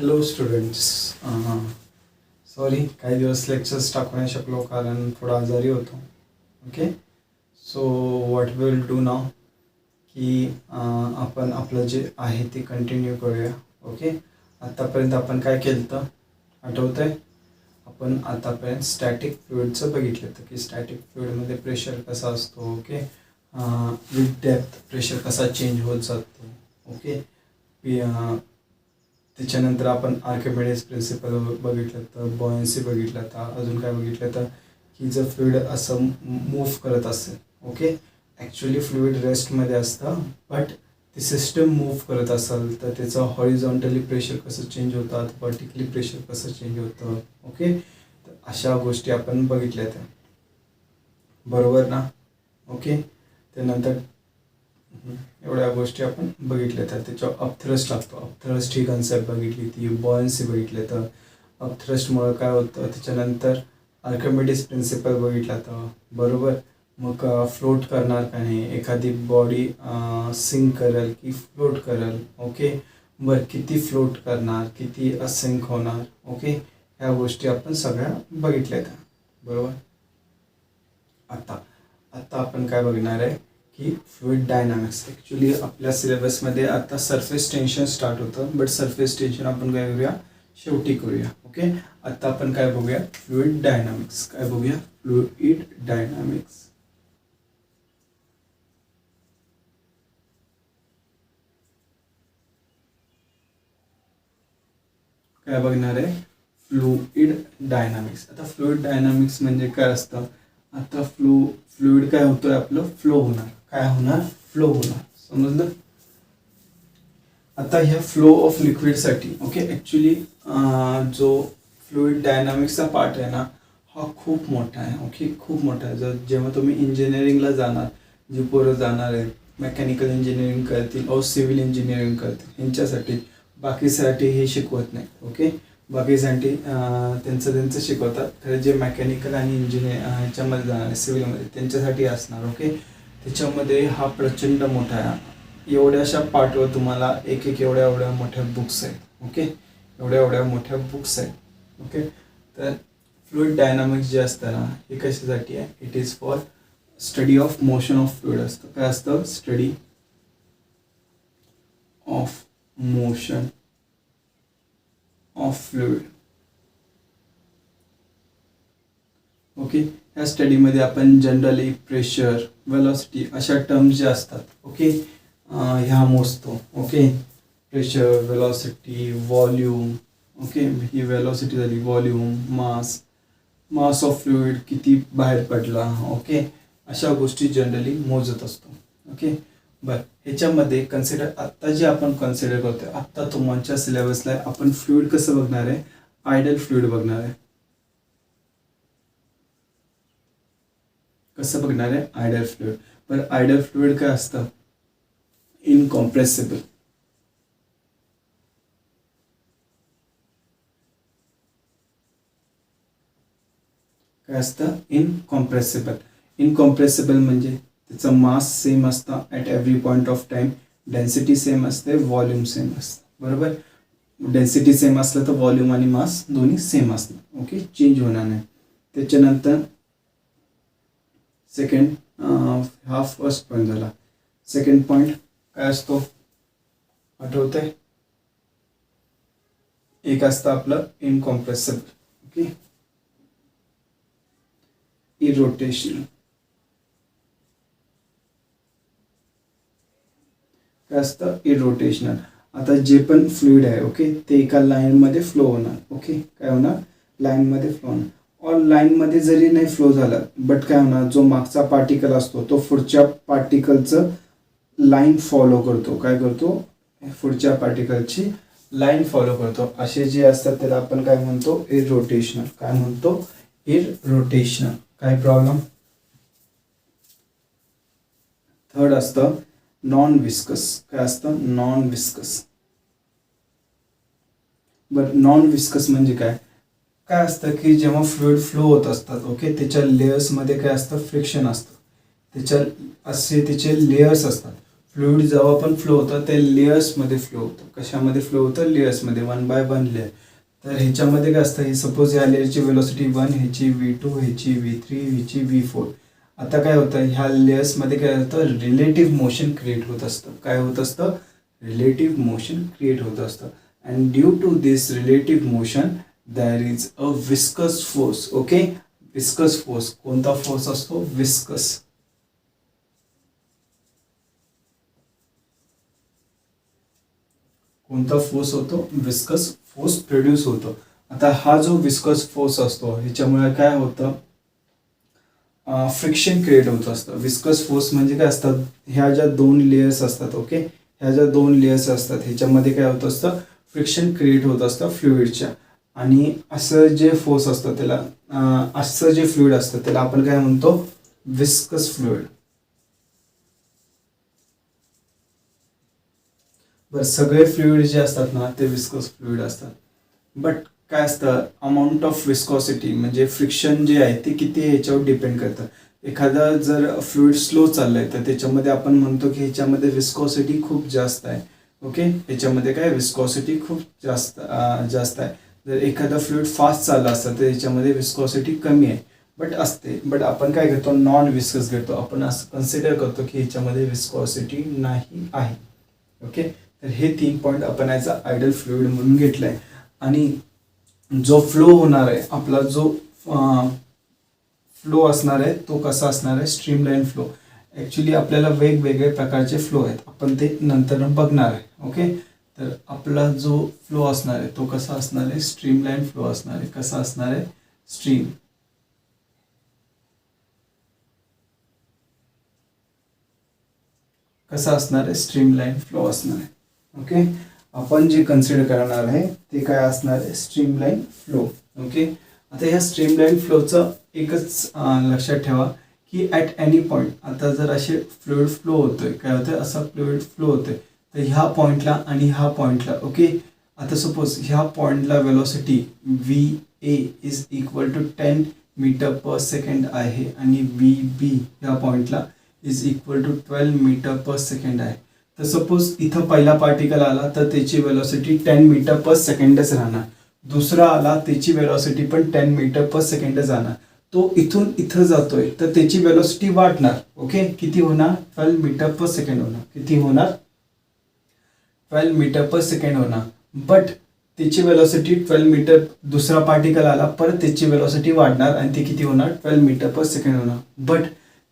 Hello students. Sorry काही दिवस lectures टाकू नाही शकलो कारण थोडा आजारी होतो. Okay, so what will do now की आपण आपलं जे आहे ते कंटिन्यू करूया. ओके, आत्तापर्यंत आपण काय केलं तर आठवतं आहे? आपण आतापर्यंत स्टॅटिक फ्लुइडचं बघितलं होतं की स्टॅटिक फ्लुइडमध्ये प्रेशर कसा असतो. ओके, विथ डेप्थ प्रेशर कसा चेंज होत जातो. ओके, त्याच्यानंतर आपण आर्किमिडीज प्रिन्सिपल बघितलं तर बॉयन्सी बघितलं तर अजून काय बघितलं तर की जर फ्लुइड असं मूव्ह करत असेल. ओके, ॲक्च्युली फ्लुइड रेस्टमध्ये असतं बट ती सिस्टम मूव्ह करत असेल तर त्याचं हॉरिझॉन्टली प्रेशर कसं चेंज होतात, व्हर्टिकली प्रेशर कसं चेंज होतं. ओके, तर अशा गोष्टी आपण बघितल्या त्या, बरोबर ना. ओके, त्यानंतर एवढ्या गोष्टी आपण बघितल्या तर त्याच्यावर अपथ्रस्ट लागतो. अपथ्रस्ट ही कन्सेप्ट बघितली, ती बॉयन्सी बघितले तर अपथ्रस्टमुळं काय होतं. त्याच्यानंतर आर्किमिडीज प्रिन्सिपल बघितला तर बरोबर. मग फ्लोट करणार का नाही, एखादी बॉडी सिंक करेल की फ्लोट करेल. ओके, बरं किती फ्लोट करणार, किती असिंक होणार. ओके, ह्या गोष्टी आपण सगळ्या बघितल्या त्या, बरोबर. आता आता आपण काय बघणार आहे की फ्लुइड डायनामिक्स. ॲक्च्युली आपल्या सिलेबसमध्ये आता सरफेस टेन्शन स्टार्ट होतं बट सरफेस टेन्शन आपण काय करूया शेवटी करूया. ओके, आता आपण काय बघूया फ्लुइड डायनामिक्स. काय बघूया फ्लुइड डायनामिक्स. काय बघणार आहे फ्लुइड डायनामिक्स. आता फ्लुइड डायनामिक्स म्हणजे काय असतं. आता फ्लुइड काय होतोय आपलं फ्लो होणार. काय होणार फ्लो होणार, समजलं. आता ह्या फ्लो ऑफ लिक्विडसाठी ओके ॲक्च्युली जो फ्लुइड डायनामिक्सचा पार्ट आहे ना हा खूप मोठा आहे. ओके, खूप मोठा आहे. जर जेव्हा तुम्ही इंजिनिअरिंगला जाणार, जी पोरं जाणार आहेत मेकॅनिकल इंजिनिअरिंग करतील और सिव्हिल इंजिनिअरिंग करतील ह्यांच्यासाठी, बाकीसाठी हे शिकवत नाही. ओके, बाकीसाठी त्यांचं शिकवतात. तर जे मेकॅनिकल आणि ह्याच्यामध्ये जाणार आहे सिव्हिलमध्ये त्यांच्यासाठी असणार. ओके, त्याच्यामध्ये हा प्रचंड मोठा आहे. एवढ्याशा पार्टवर तुम्हाला एक एवढ्या मोठ्या बुक्स आहेत. ओके, एवढ्या मोठ्या बुक्स आहेत. ओके, तर फ्लुइड डायनामिक्स जे असतं ना हे कशासाठी आहे, it is for study of motion of fluid असतं. काय असतं study of motion of fluid. Okay, ह्या स्टडीमध्ये आपण जनरली प्रेशर, वेलॉसिटी अशा टर्म्स ज्या असतात ओके ह्या मोजतो. Okay, pressure, velocity, volume. Okay, ही वेलॉसिटी झाली, व्हॉल्यूम, मास ऑफ फ्लुइड किती बाहेर पडला. ओके, अशा गोष्टी जनरली मोजत असतो. ओके, बरं ह्याच्यामध्ये कन्सिडर आत्ता जे आपण कन्सिडर करतोय आत्ता तुमच्या सिलेबसला आपण फ्लुइड कसं बघणार आहे, आयडल फ्लुइड बघणार आहे. कसं बघणार आहे आयडल फ्लुइड. बरं आयडल फ्लुइड काय असतं इनकॉम्प्रेसिबल. काय असतं इनकॉम्प्रेसिबल. इनकॉम्प्रेसिबल म्हणजे त्याचं मास सेम असतं at every point of time, density same असते, व्हॉल्यूम सेम असतं. बरोबर, डेन्सिटी सेम असलं तर व्हॉल्यूम आणि मास दोन्ही सेम असतं. ओके, चेंज होणार नाही. त्याच्यानंतर सेकंड, हा फर्स्ट पॉईंट झाला. सेकंड पॉईंट काय असतो आठवतंय, एक असतं आपलं इनकॉम्प्रेसिबल. Okay, irrotational. काय असतं इरोटेशनल. आता जे पण फ्लुइड आहे ओके ते एका लाईनमध्ये फ्लो होणार. ओके, काय होणार लाईनमध्ये फ्लो होणार. और लाईनमध्ये जरी नाही फ्लो झाला बट काय होणार, जो मागचा पार्टिकल असतो तो पुढच्या पार्टिकलचं लाईन फॉलो करतो. काय करतो, पुढच्या पार्टिकलची लाईन फॉलो करतो. असे जे असतात त्याला आपण काय म्हणतो इरोटेशनल. काय म्हणतो इरोटेशनल. काय प्रॉब्लेम. थर्ड असतं नॉन विस्कस. काय असतं नॉन विस्कस. बरं नॉन विस्कस म्हणजे काय, काय असतं की जेव्हा फ्लुइड फ्लो होत असतात ओके त्याच्या लेयर्समध्ये काय असतं फ्रिक्शन असतं. त्याचे लेयर्स असतात. फ्लुइड जेव्हा पण फ्लो होतं ते लेयर्समध्ये फ्लो होतं. कशामध्ये फ्लो होतं? लेयर्समध्ये, 1 बाय 1 लेअर. तर ह्याच्यामध्ये काय असतं, हे सपोज या लेअरची वेलोसिटी 1, ह्याची V2, ह्याची V3, ह्याची V4. आता काय होतं, ह्या लेयर्समध्ये काय होतं, रिलेटिव्ह मोशन क्रिएट होत असतं. काय होत असतं? रिलेटिव्ह मोशन क्रिएट होत असतं. And due to this relative motion there is a viscous force. Okay, viscous force. कोणता फोर्स असतो? विस्कस. कोणता फोर्स होतो? विस्कस फोर्स प्रोड्यूस होतो. आता हा जो विस्कस फोर्स असतो ह्याच्यामुळे काय होतं, फ्रिक्शन क्रिएट होत असतं. विस्कस फोर्स म्हणजे काय असतात, ह्या ज्या 2 लेयर्स असतात, ओके, ह्या ज्या 2 लेयर्स असतात ह्याच्यामध्ये काय होत असतं, फ्रिक्शन क्रिएट होत असतं फ्लुइडच्या. आणि असं जे फोर्स असतं त्याला, असं जे फ्लुइड असतं त्याला आपण काय म्हणतो, विस्कस फ्लुइड. बरं, सगळे फ्लुइड जे असतात ना ते विस्कस फ्लुइड असतात. बट काय असतं, अमाऊंट ऑफ विस्कॉसिटी म्हणजे फ्रिक्शन जे आहे ते किती आहे याच्यावर डिपेंड करतं. एखादा जर फ्लुइड स्लो चाललंय तर त्याच्यामध्ये आपण म्हणतो की ह्याच्यामध्ये विस्कॉसिटी खूप जास्त आहे. ओके, ह्याच्यामध्ये काय विस्कॉसिटी खूप जास्त आहे. जर एखादा फ्लुइड फास्ट चालला असतं तर ह्याच्यामध्ये विस्कॉसिटी कमी आहे बट असते. बट आपण काय करतो, नॉन विस्कस घेतो. आपण असं कन्सिडर करतो की ह्याच्यामध्ये विस्कॉसिटी नाही आहे. ओके, तर हे 3 पॉईंट आपण याचा आयडल फ्लुइड म्हणून घेतलाय. आणि जो फ्लो होणार आहे, आपला जो फ्लो असणार आहे तो कसा असणार आहे, स्ट्रीमलाईन फ्लो. ॲक्च्युली आपल्याला वेगवेगळे प्रकारचे फ्लो आहेत, आपण ते नंतर बघणार आहे. ओके, तर आपला जो फ्लो असणार आहे तो कसा असणार आहे, स्ट्रीमलाईन फ्लो असणार आहे. कसा असणार आहे, स्ट्रीम. कसा असणार आहे, स्ट्रीमलाईन फ्लो असणार आहे. ओके, आपण जे कन्सिडर करणार आहे ते काय असणार आहे, स्ट्रीमलाईन फ्लो. ओके, आता ह्या स्ट्रीमलाईन फ्लोचं एकच लक्षात ठेवा की ॲट एनी पॉईंट, आता जर असे फ्लुइड फ्लो होतोय, काय होतंय, असा फ्लुइड फ्लो होतोय तर ह्या पॉईंटला आणि ह्या पॉईंटला, ओके, आता सपोज ह्या पॉईंटला velocity VA is equal to 10 metre per second आहे आणि VB ह्या पॉईंटला is equal to 12 metre per second आहे. तर सपोज इथं पहिला पार्टिकल आला तर त्याची वेलॉसिटी 10 मीटर पर सेकंडच राहणार. दुसरा आला त्याची वेलॉसिटी पण 10 मीटर पर सेकंड जाणार. तो इथून इथं जातोय तर त्याची वेलॉसिटी वाढणार. ओके, किती होणार, 12 मीटर पर सेकंड होणार. किती होणार, 12 मीटर पर सेकंड होणार. बट त्याची वेलॉसिटी 12 मीटर, दुसरा पार्टिकल आला परत त्याची वेलॉसिटी वाढणार आणि ती किती होणार, 12 मीटर पर सेकंड होणार. बट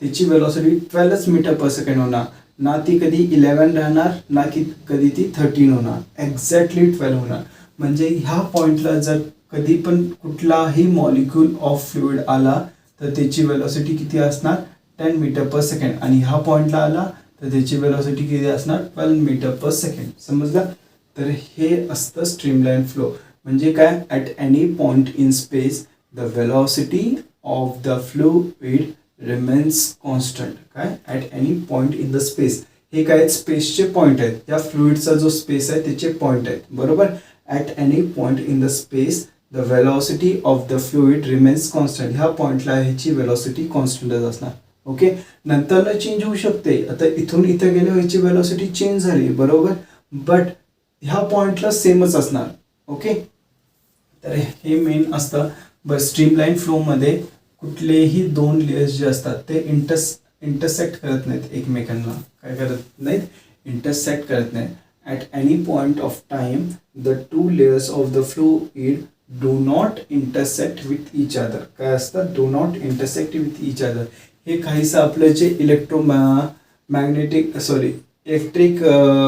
त्याची वेलॉसिटी 12 मीटर पर सेकंड होणार. ना ती कधी 11 राहणार ना की कधी ती 13 होणार, एक्झॅक्टली 12 होणार. म्हणजे ह्या पॉईंटला जर कधी पण कुठलाही मॉलिक्यूल ऑफ फ्लुइड आला तर त्याची वेलॉसिटी किती असणार, 10 मीटर पर सेकंड. आणि ह्या पॉईंटला आला तर त्याची वेलॉसिटी किती असणार, 12 मीटर पर सेकंड. समजलं? तर हे असतं स्ट्रीमलाईन फ्लो. म्हणजे काय, at any point in space the velocity of the fluid remains constant. काय, at any point in the space. हे काय, स्पेसचे पॉईंट आहेत. या फ्लुइडचा जो स्पेस आहे त्याचे पॉईंट आहेत, बरोबर. At any point in the space the velocity of the fluid remains constant. ह्या पॉईंटला ह्याची वेलॉसिटी कॉन्स्टंटच असणार. ओके, नंतर चेंज होऊ शकते. आता इथून इथं गेले ह्याची वेलॉसिटी चेंज झाली, बरोबर, बट ह्या पॉईंटला सेमच असणार. ओके, तर हे मेन असतं. बस स्ट्रीमलाईन फ्लोमध्ये कुठलेही 2 लेयर्स जे असतात ते इंटरसेक्ट करत नाहीत एकमेकांना. काय करत नाहीत, इंटरसेक्ट करत नाहीत. At any point of time the 2 layers of the fluid do not intersect with each other. काय असतं, do not intersect with each other. हे काहीसं आपलं जे इलेक्ट्रिक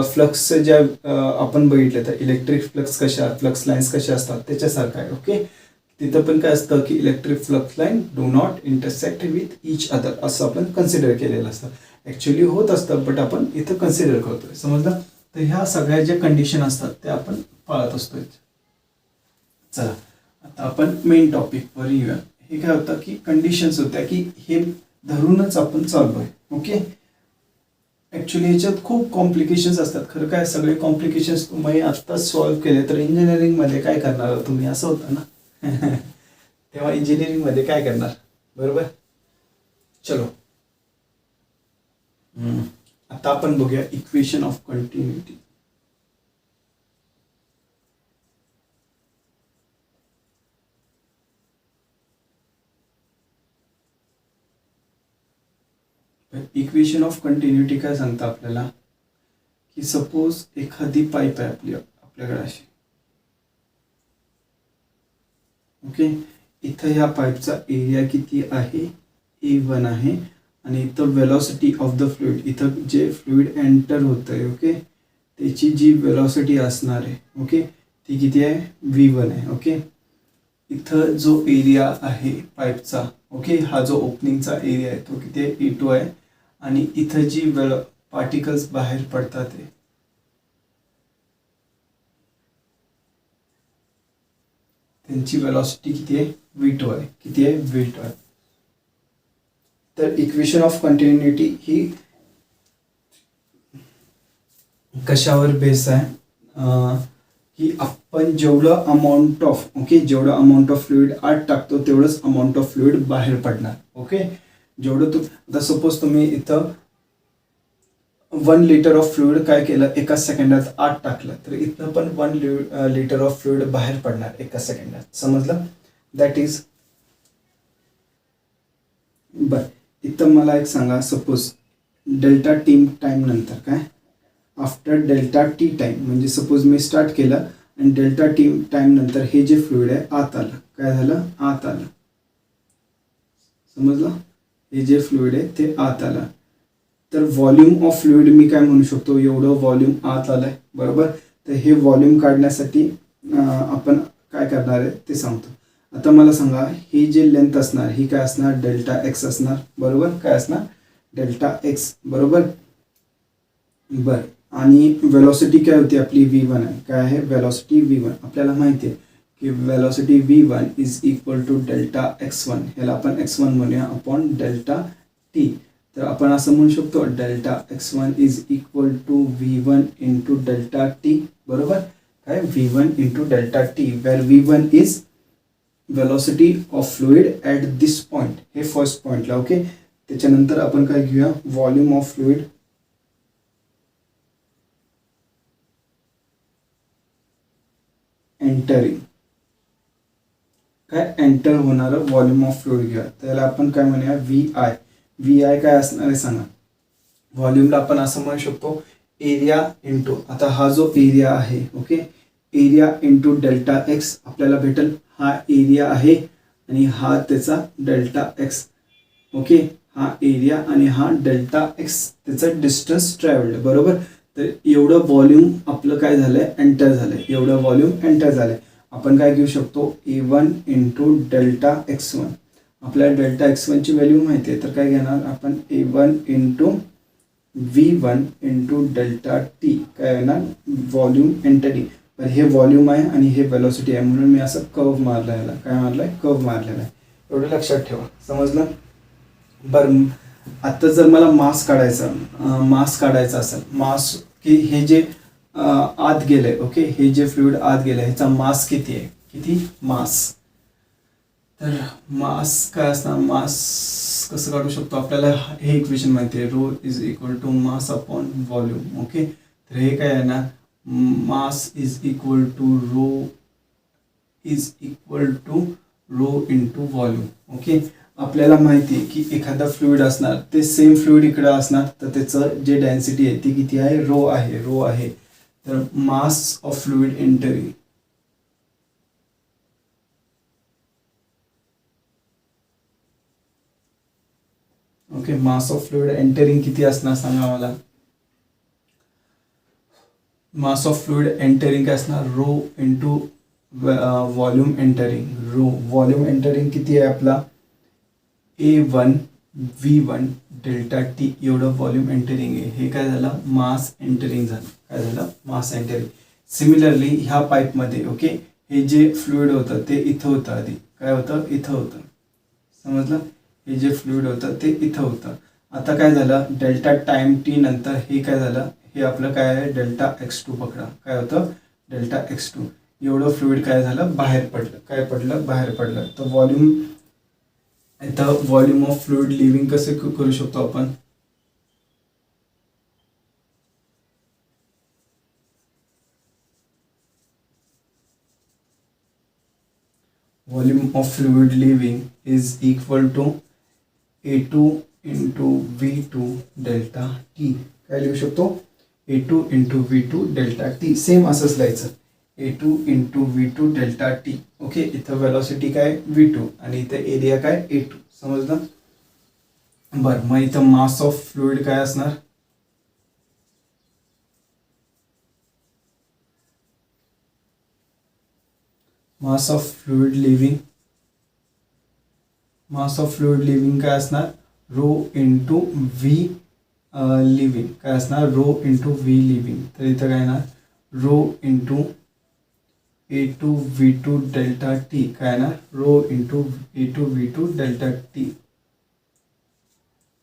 फ्लक्स ज्या आपण बघितलं तर इलेक्ट्रिक फ्लक्स लाईन्स कशा असतात त्याच्यासारखं आहे. ओके, तिथं पण काय असतं की electric flux line do not intersect with each other असं आपण कन्सिडर केलेलं असतं. ॲक्च्युली होत असतं बट आपण इथं कन्सिडर करतोय. समजलं? तर ह्या सगळ्या ज्या कंडिशन असतात त्या आपण पाळत असतोय. चला आता आपण मेन टॉपिकवर येऊया. हे काय होतं की कंडिशन्स होत्या की हे धरूनच आपण चाललोय. ओके, ॲक्च्युली ह्याच्यात खूप कॉम्प्लिकेशन्स असतात. खरं काय, सगळे कॉम्प्लिकेशन्स तुम्ही आत्ताच सॉल्व्ह केले तर इंजिनिअरिंगमध्ये काय करणार तुम्ही, असं होतं ना. तेव्हा इंजिनिअरिंगमध्ये काय करणार, बरोबर. चलो, आता आपण बघूया equation of continuity. Equation of continuity काय सांगतं आपल्याला की सपोज एखादी पाईप आहे आपल्याकडे अशी, ओके. इथं ह्या पाईपचा एरिया किती आहे, A1 आहे, आणि इथं वेलॉसिटी ऑफ द फ्लुइड, इथं जे फ्लुइड एंटर होत आहे, ओके, त्याची जी वेलॉसिटी असणार आहे, ओके, ती किती आहे, V1 आहे. ओके. इथं जो एरिया आहे पाईपचा, ओके, हा जो ओपनिंगचा एरिया आहे तो किती आहे, A2 आहे, आणि इथं जी पार्टिकल्स बाहेर पडतात आहे त्यांची वेलॉसिटी किती आहे, V2 आहे. किती आहे, V2 आहे. तर इक्वेशन ऑफ कंटिन्युटी ही कशावर बेस आहे की आपण जेवढं अमाऊंट ऑफ, ओके, जेवढं अमाऊंट ऑफ फ्लुइड आत टाकतो तेवढंच अमाऊंट ऑफ फ्लुइड बाहेर पडणार. ओके. जेवढं आता सपोज तुम्ही इथं 1 लिटर ऑफ फ्लुइड काय केलं, एका सेकंदात आत टाकलं, तर इथं पण 1 लिटर ऑफ फ्लुइड बाहेर पडणार एका सेकंदात. समजलं. दॅट इज बर. इथं मला एक सांगा, सपोज डेल्टा टी टाइम नंतर काय, आफ्टर डेल्टा टी टाइम, म्हणजे सपोज मी स्टार्ट केलं आणि डेल्टा टी टाइम नंतर हे जे फ्लुइड आहे आत आलं, काय झालं, आत आलं. समजलं. हे जे फ्लुइड आहे ते आत आलं, तर व्हॉल्यूम ऑफ फ्लुइड मी काय म्हणू शकतो, एवढं व्हॉल्यूम आत आलंय, बरोबर. तर हे व्हॉल्यूम काढण्यासाठी आपण काय करणार आहे ते सांगतो. आता मला सांगा, ही जे लेंथ असणार ही काय असणार, डेल्टा एक्स असणार, बरोबर. काय असणार, डेल्टा एक्स, बरोबर. बर. आणि वेलॉसिटी काय होती आपली, V1 आहे. काय आहे, वेलॉसिटी V1. आपल्याला माहिती आहे की velocity V1 is equal to delta x1. ह्याला आपण x1 म्हणूया अपॉन डेल्टा टी. तर आपण असं म्हणू शकतो, delta x1 is equal to V1 into delta T, बरोबर. काय, V1 into delta T, where V1 is velocity of fluid at this point, हे फर्स्ट पॉइंटला. ओके. त्याच्यानंतर आपण काय घेऊया, व्हॉल्यूम ऑफ फ्लुइड एंटरिंग, काय एंटर होणारं व्हॉल्यूम ऑफ फ्लुइड घेऊया. त्याला आपण काय म्हणूया, VI. VI काय असणार आहे सांगा. व्हॉल्यूमला आपण असं म्हणू शकतो, एरिया इंटू, आता हा जो एरिया आहे, okay, area into delta x आपल्याला भेटेल. हा एरिया आहे आणि हा त्याचा डेल्टा एक्स, ओके. हा एरिया आणि हा डेल्टा एक्स त्याचा डिस्टन्स ट्रॅव्हल्ड, बरोबर. तर एवढं व्हॉल्यूम आपलं काय झालंय, एंटर झालंय, एवढं व्हॉल्यूम एंटर झालंय. आपण काय घेऊ शकतो, A1 इंटू डेल्टा x1. आपल्याला डेल्टा x1 ची व्हॅल्यू माहिती आहे, तर काय घेणार आपण, A1 into V1 into delta T, काय येणार, व्हॉल्यूम एंटरिंग. तर हे व्हॉल्यूम आहे आणि हे वेलॉसिटी आहे, म्हणून मी असं कर्व मारलं, याला काय मारलंय, कर्व मारलेला आहे. एवढं लक्षात ठेवा. समजलं. बरं. आता जर मला मास काढायचा असेल, मास की हे जे आत गेलंय, ओके, हे जे फ्लुइड आत गेलंय ह्याचा मास किती आहे, किती मास. तर मास काय असणार, मास कसं काढू शकतो, आपल्याला हे इक्वेशन माहिती आहे, rho is equal to mass upon volume. Okay. तर हे काय आहे ना, mass is equal to rho into volume. Okay. आपल्याला माहिती आहे की एखादा फ्लुइड असणार, ते सेम फ्लुइड इकडे असणार, तर त्याचं जे डेन्सिटी आहे ती किती आहे, रो आहे. तर मास of fluid entering, okay, mass of fluid entering किती असणार सांगा मला. मास ऑफ फ्लुइड एंटरिंग काय असणार, rho into volume entering. Volume entering किती आहे आपला, A1 V1 डेल्टा टी, एवढं व्हॉल्यूम एंटरिंग आहे. हे काय झालं, मास एंटरिंग झालं. काय झालं, मास एंटरिंग. सिमिलरली ह्या पाईपमध्ये, ओके, हे जे फ्लुइड होतं ते इथं होतं, आधी काय होतं, इथं होतं. समजलं. हे जे फ्लुइड होतं ते इथं होतं. आता काय झालं, डेल्टा टाइम टी नंतर हे काय झालं, हे आपलं काय आहे, डेल्टा x2 पकडा. काय होतं, डेल्टा x2. एवढं फ्लुइड काय झालं, बाहेर पडलं. काय पडलं, बाहेर पडलं. तर व्हॉल्यूम, इथं व्हॉल्यूम ऑफ फ्लुइड लिव्हिंग कसे करू शकतो आपण, volume of fluid leaving is equal to A2 into V2 delta T. काय लिहू शकतो? A2 into V2 delta T. Same असंच लिहायचं, A2 into V2 delta T. Okay, इथं वेलॉसिटी काय V2 आणि इथं एरिया काय A2. समजलं? बरं, मग इथं मास ऑफ फ्लुइड काय असणार? मास ऑफ फ्लुइड लिव्हिंग काय असणार? Rho into V leaving. काय असणार? Rho into V leaving. तर इथं काय येणार? Rho into A2 V2 delta T. काय येणार? Rho into A2 V2 delta T.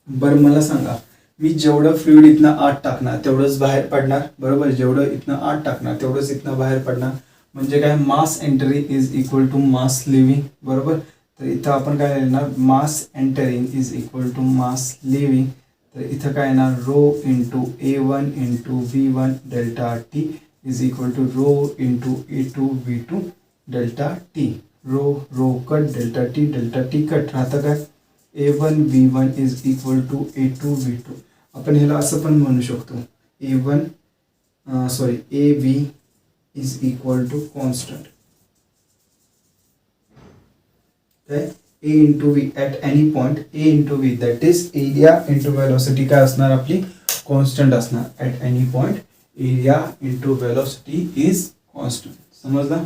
बरं, मला सांगा, मी जेवढं फ्लुइड इथनं आत टाकणार तेवढंच बाहेर पडणार, बरोबर? जेवढं इथनं आत टाकणार तेवढंच इथनं बाहेर पडणार. म्हणजे काय? Mass entering is equal to mass leaving, बरोबर? तर इथं आपण काय लिहिणार? Mass entering is equal to mass leaving. तर इथं काय येणार? Rho into A1 into V1 delta T is equal to rho into A2 V2 delta T. Rho cut, delta T cut. राहतं काय? A1 V1 is equal to A2 V2. आपण ह्याला असं पण म्हणू शकतो, AV is equal to constant. काय? A into V at any point, A into V that is area into velocity. काय असणार आपली? कॉन्स्टंट असणार. At any point area into velocity is constant. समजलं?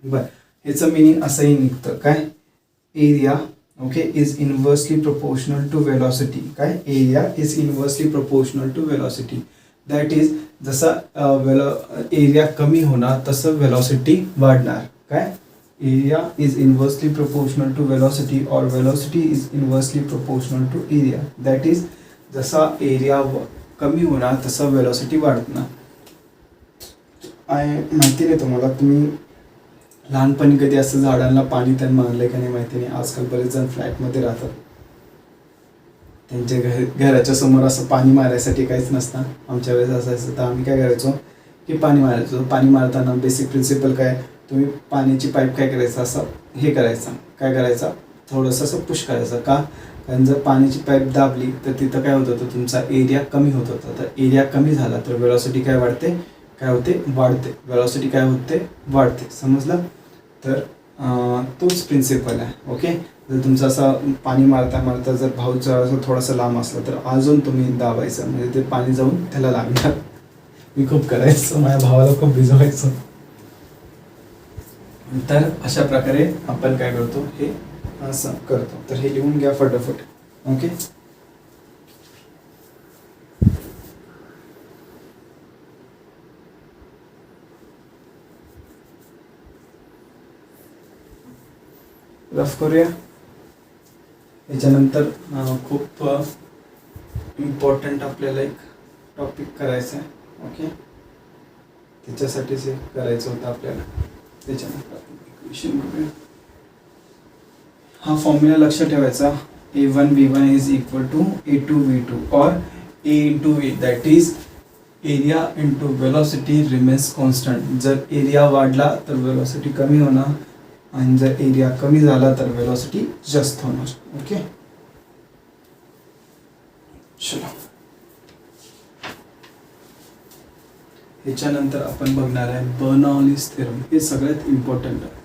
बरं, ह्याचं मिनिंग असंही निघतं. काय? Area, okay, is inversely proportional to velocity. काय? Area is inversely proportional to velocity. That is जसा एरिया कमी होणार तसं वेलॉसिटी वाढणार. काय? Area is inversely proportional to velocity और velocity is inversely proportional to area. That is जसा area कमी होणार तसं वेलॉसिटी वाढणार. माहिती नाही तुम्हाला, तुम्ही लहानपणी कधी असं झाडांना पाणी त्यांना मारलंय का नाही माहिती नाही. आजकाल बरेच जण फ्लॅटमध्ये राहतात, त्यांच्या घराच्या समोर असं पाणी मारायसाठी काहीच नसतं. आमच्या वेळेस असायचं, तर आम्ही काय करायचो की पाणी मारायचो. पाणी मारताना बेसिक प्रिन्सिपल काय? तुम्ही पाण्याची पाईप काय करायचं? असं हे करायचं. काय करायचं? थोडंसं असं पुश करायचं. का? कारण जर पाण्याची पाईप दाबली तर तिथं काय होत होतं? तुमचा एरिया कमी होत होता. तर एरिया कमी झाला तर वेलॉसिटी काय वाढते? काय होते? वाढते. वेलॉसिटी काय होते? वाढते. समजलं? तर तोच प्रिन्सिपल आहे. ओके, जर तुमचं असं पाणी मारता जर भाऊचा असं थोडासा लांब असला तर अजून तुम्ही दाबायचं, म्हणजे ते पाणी जाऊन त्याला लागणार. मी खूप करायचं, माझ्या भावाला खूप भिजवायचं. तर अशा प्रकारे आपण काय करतो? हे असं करतो. तर हे लिहून घ्या फटाफट. ओके, रफ करूया. याच्यानंतर खूप इम्पॉर्टंट आपल्याला एक टॉपिक करायचं आहे. ओके, त्याच्यासाठीच हे करायचं होतं आपल्याला. त्याच्यानंतर इक्वेशन करूया. हा फॉर्म्युला लक्षात ठेवायचा. A1 V1 is equal to A2 V2 और A into V that is area into velocity remains constant. जर एरिया वाढला तर वेलॉसिटी कमी होणार आणि जर एरिया कमी झाला तर वेलॉसिटी जास्त होणार. ओके, चलो. ह्याच्यानंतर आपण बघणार आहे बर्नौलीज थेरम. हे सगळ्यात इम्पॉर्टंट आहे.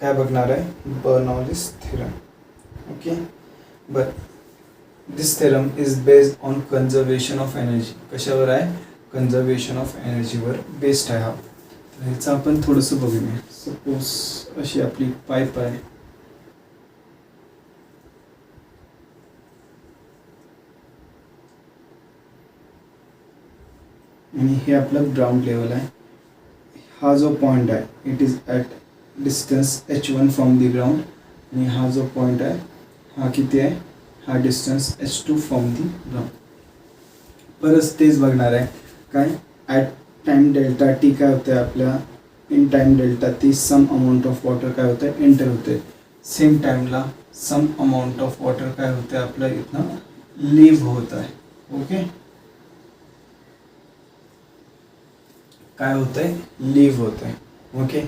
काय बघणार आहे? Bernoulli's theorem. Okay, but this theorem is based on conservation of energy. कशावर आहे? कन्झर्वेशन ऑफ एनर्जीवर बेस्ड आहे हा. तर ह्याचं आपण थोडंसं बघूया. सपोज अशी आपली पाईप आहे, आणि हे आपलं ग्राउंड लेवल आहे. हा जो पॉइंट आहे it is at distance H1 from the ground. आणि हा जो पॉइंट आहे हा किती आहे? हा distance H2 from the ground. परत तेच बघणार आहे. काय? ॲट टाइम डेल्टा टी काय होतं आपल्या? In time delta T some amount of water काय होतं? एंटर होते. सेम टाइमला सम अमाऊंट ऑफ वॉटर काय होतं आहे आपल्या इथनं लिव्ह होत आहे. ओके, काय होत आहे, लिव्ह होत आहे. ओके,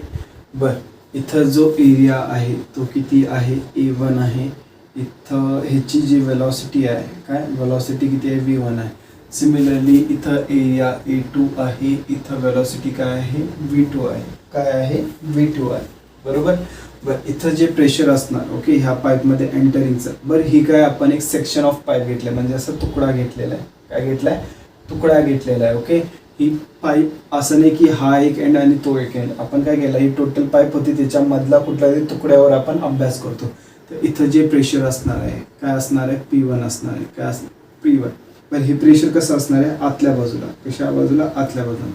बरं इथं जो एरिया आहे तो किती आहे, A1 आहे. इथं ह्याची जी वेलॉसिटी आहे, काय वेलॉसिटी किती आहे, V1 आहे. सिमिलरली इथं एरिया A2 आहे, इथं वेलॉसिटी काय आहे, V2 आहे. काय आहे, V2 आहे. बरोबर. बरं इथं जे प्रेशर असणार, ओके, ह्या पाईपमध्ये एंटरिंगचं. बरं ही काय आपण एक सेक्शन ऑफ पाईप घेतलं, म्हणजे असं तुकडा घेतलेला आहे. काय घेतला आहे, तुकडा घेतलेला आहे. ओके, ही पाईप असं नाही की हा एक एंड आणि तो एक एंड. आपण काय केलं, ही टोटल पाईप होती, त्याच्यामधला कुठल्यातरी तुकड्यावर आपण अभ्यास करतो. तर इथं जे प्रेशर असणार आहे, काय असणार आहे, P1 असणार आहे. काय असणार, P1. पण हे प्रेशर कसं असणार आहे, आतल्या बाजूला. कशा बाजूला, आतल्या बाजूला.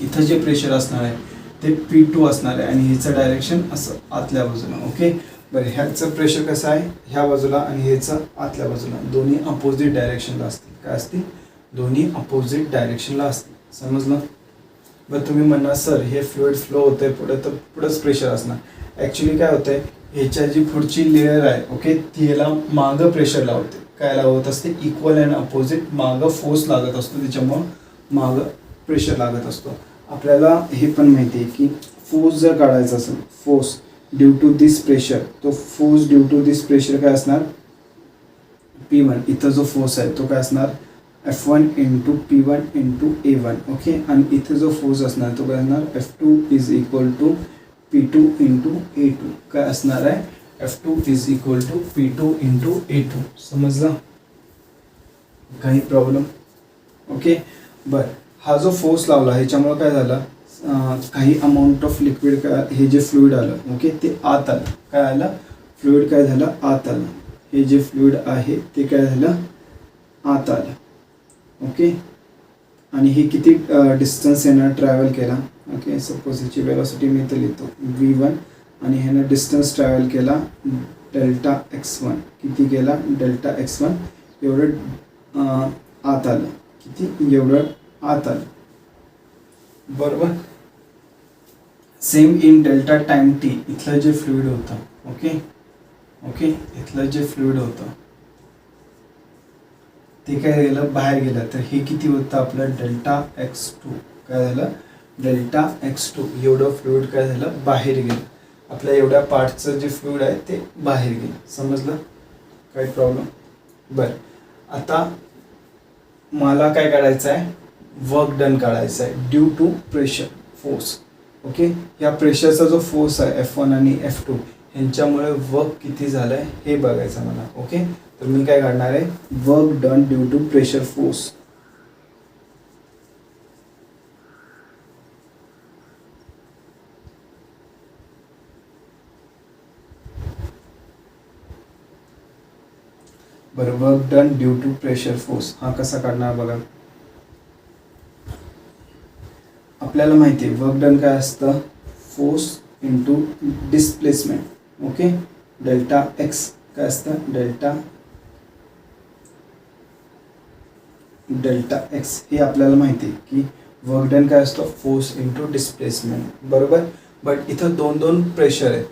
इथं जे प्रेशर असणार आहे ते P2 असणार आहे आणि ह्याचं डायरेक्शन असं आतल्या बाजूला. ओके, बरं ह्याचं प्रेशर कसं आहे, ह्या बाजूला आणि ह्याचं आतल्या बाजूला. दोन्ही अपोजिट डायरेक्शनला असतील. काय असतील, दोन्ही अपोजिट डायरेक्शनला असतील. समजलं. बरं तुम्ही म्हणणार सर हे फ्लुइड फ्लो होतंय पुढे, तर पुढंच प्रेशर असणार. ॲक्च्युली काय होतंय, ह्याच्या जी पुढची लेअर आहे, ओके, ती ह्याला मागं प्रेशर लावते. काय लावत असते, इक्वल अँड अपोजिट मागं फोर्स लागत असतो, त्याच्यामुळं मागं प्रेशर लागत असतो. आपल्याला हे पण माहिती आहे की फोर्स जर काढायचा असेल, force due to this pressure, तो force due to this pressure काय असणार, P1. इथं जो फोर्स आहे तो काय असणार, F1 into P1 into A1. Okay, आणि इथे जो फोर्स असणार तो काय असणार, F2 is equal to P2 into A2. काय असणार आहे, F2 is equal to P2 into A2. समजलं, काही प्रॉब्लेम. ओके, बरं हा जो फोर्स लावला ह्याच्यामुळे काय झालं, काही अमाऊंट ऑफ लिक्विड काय, हे जे फ्लुइड आलं, ओके, ते आत आलं. काय आलं, फ्लुइड काय झालं, आत आलं. हे जे फ्लुइड आहे ते काय झालं, आत आलं. ओके, आणि हे किती डिस्टन्स यानं ट्रॅव्हल केला. ओके, सपोज ह्याची वेलॉसिटी मी इथं लिहितो V1 आणि ह्यानं डिस्टन्स ट्रॅव्हल केला डेल्टा x1. किती केला, डेल्टा x1. एवढं आत आलं. किती, एवढं आत आलं. बरोबर. Same in delta time t. इथलं जे फ्लुइड होतं, ओके ओके, इथलं जे फ्लुइड होतं ते काय गेलं, बाहेर गेलं. तर हे किती होतं आपलं, डेल्टा x2. काय झालं, डेल्टा x2. एवढं फ्लुइड काय झालं, बाहेर गेलं. आपल्या एवढ्या पार्टचं जे फ्लुइड आहे ते बाहेर गेलं. समजलं, काही प्रॉब्लेम. बरं आता मला काय काढायचं आहे, वर्क डन काढायचं आहे due to pressure force. Okay, या प्रेशरचा जो फोर्स आहे F1 आणि F2 ह्यांच्यामुळे वर्क किती झालं आहे हे बघायचं मला. ओके, तर मी काय काढणार आहे, work done due to pressure force. बरं, work done due to pressure force हा कसा काढणार बघा. आपल्याला माहिती आहे वर्क डन काय असतं, force into displacement. Okay, delta x काय असतं, डेल्टा x. हे आपल्याला माहिती आहे की वर्क डन काय असतं, फोर्स इंटू डिस्प्लेसमेंट. बरोबर. बट इथं दोन प्रेशर आहेत.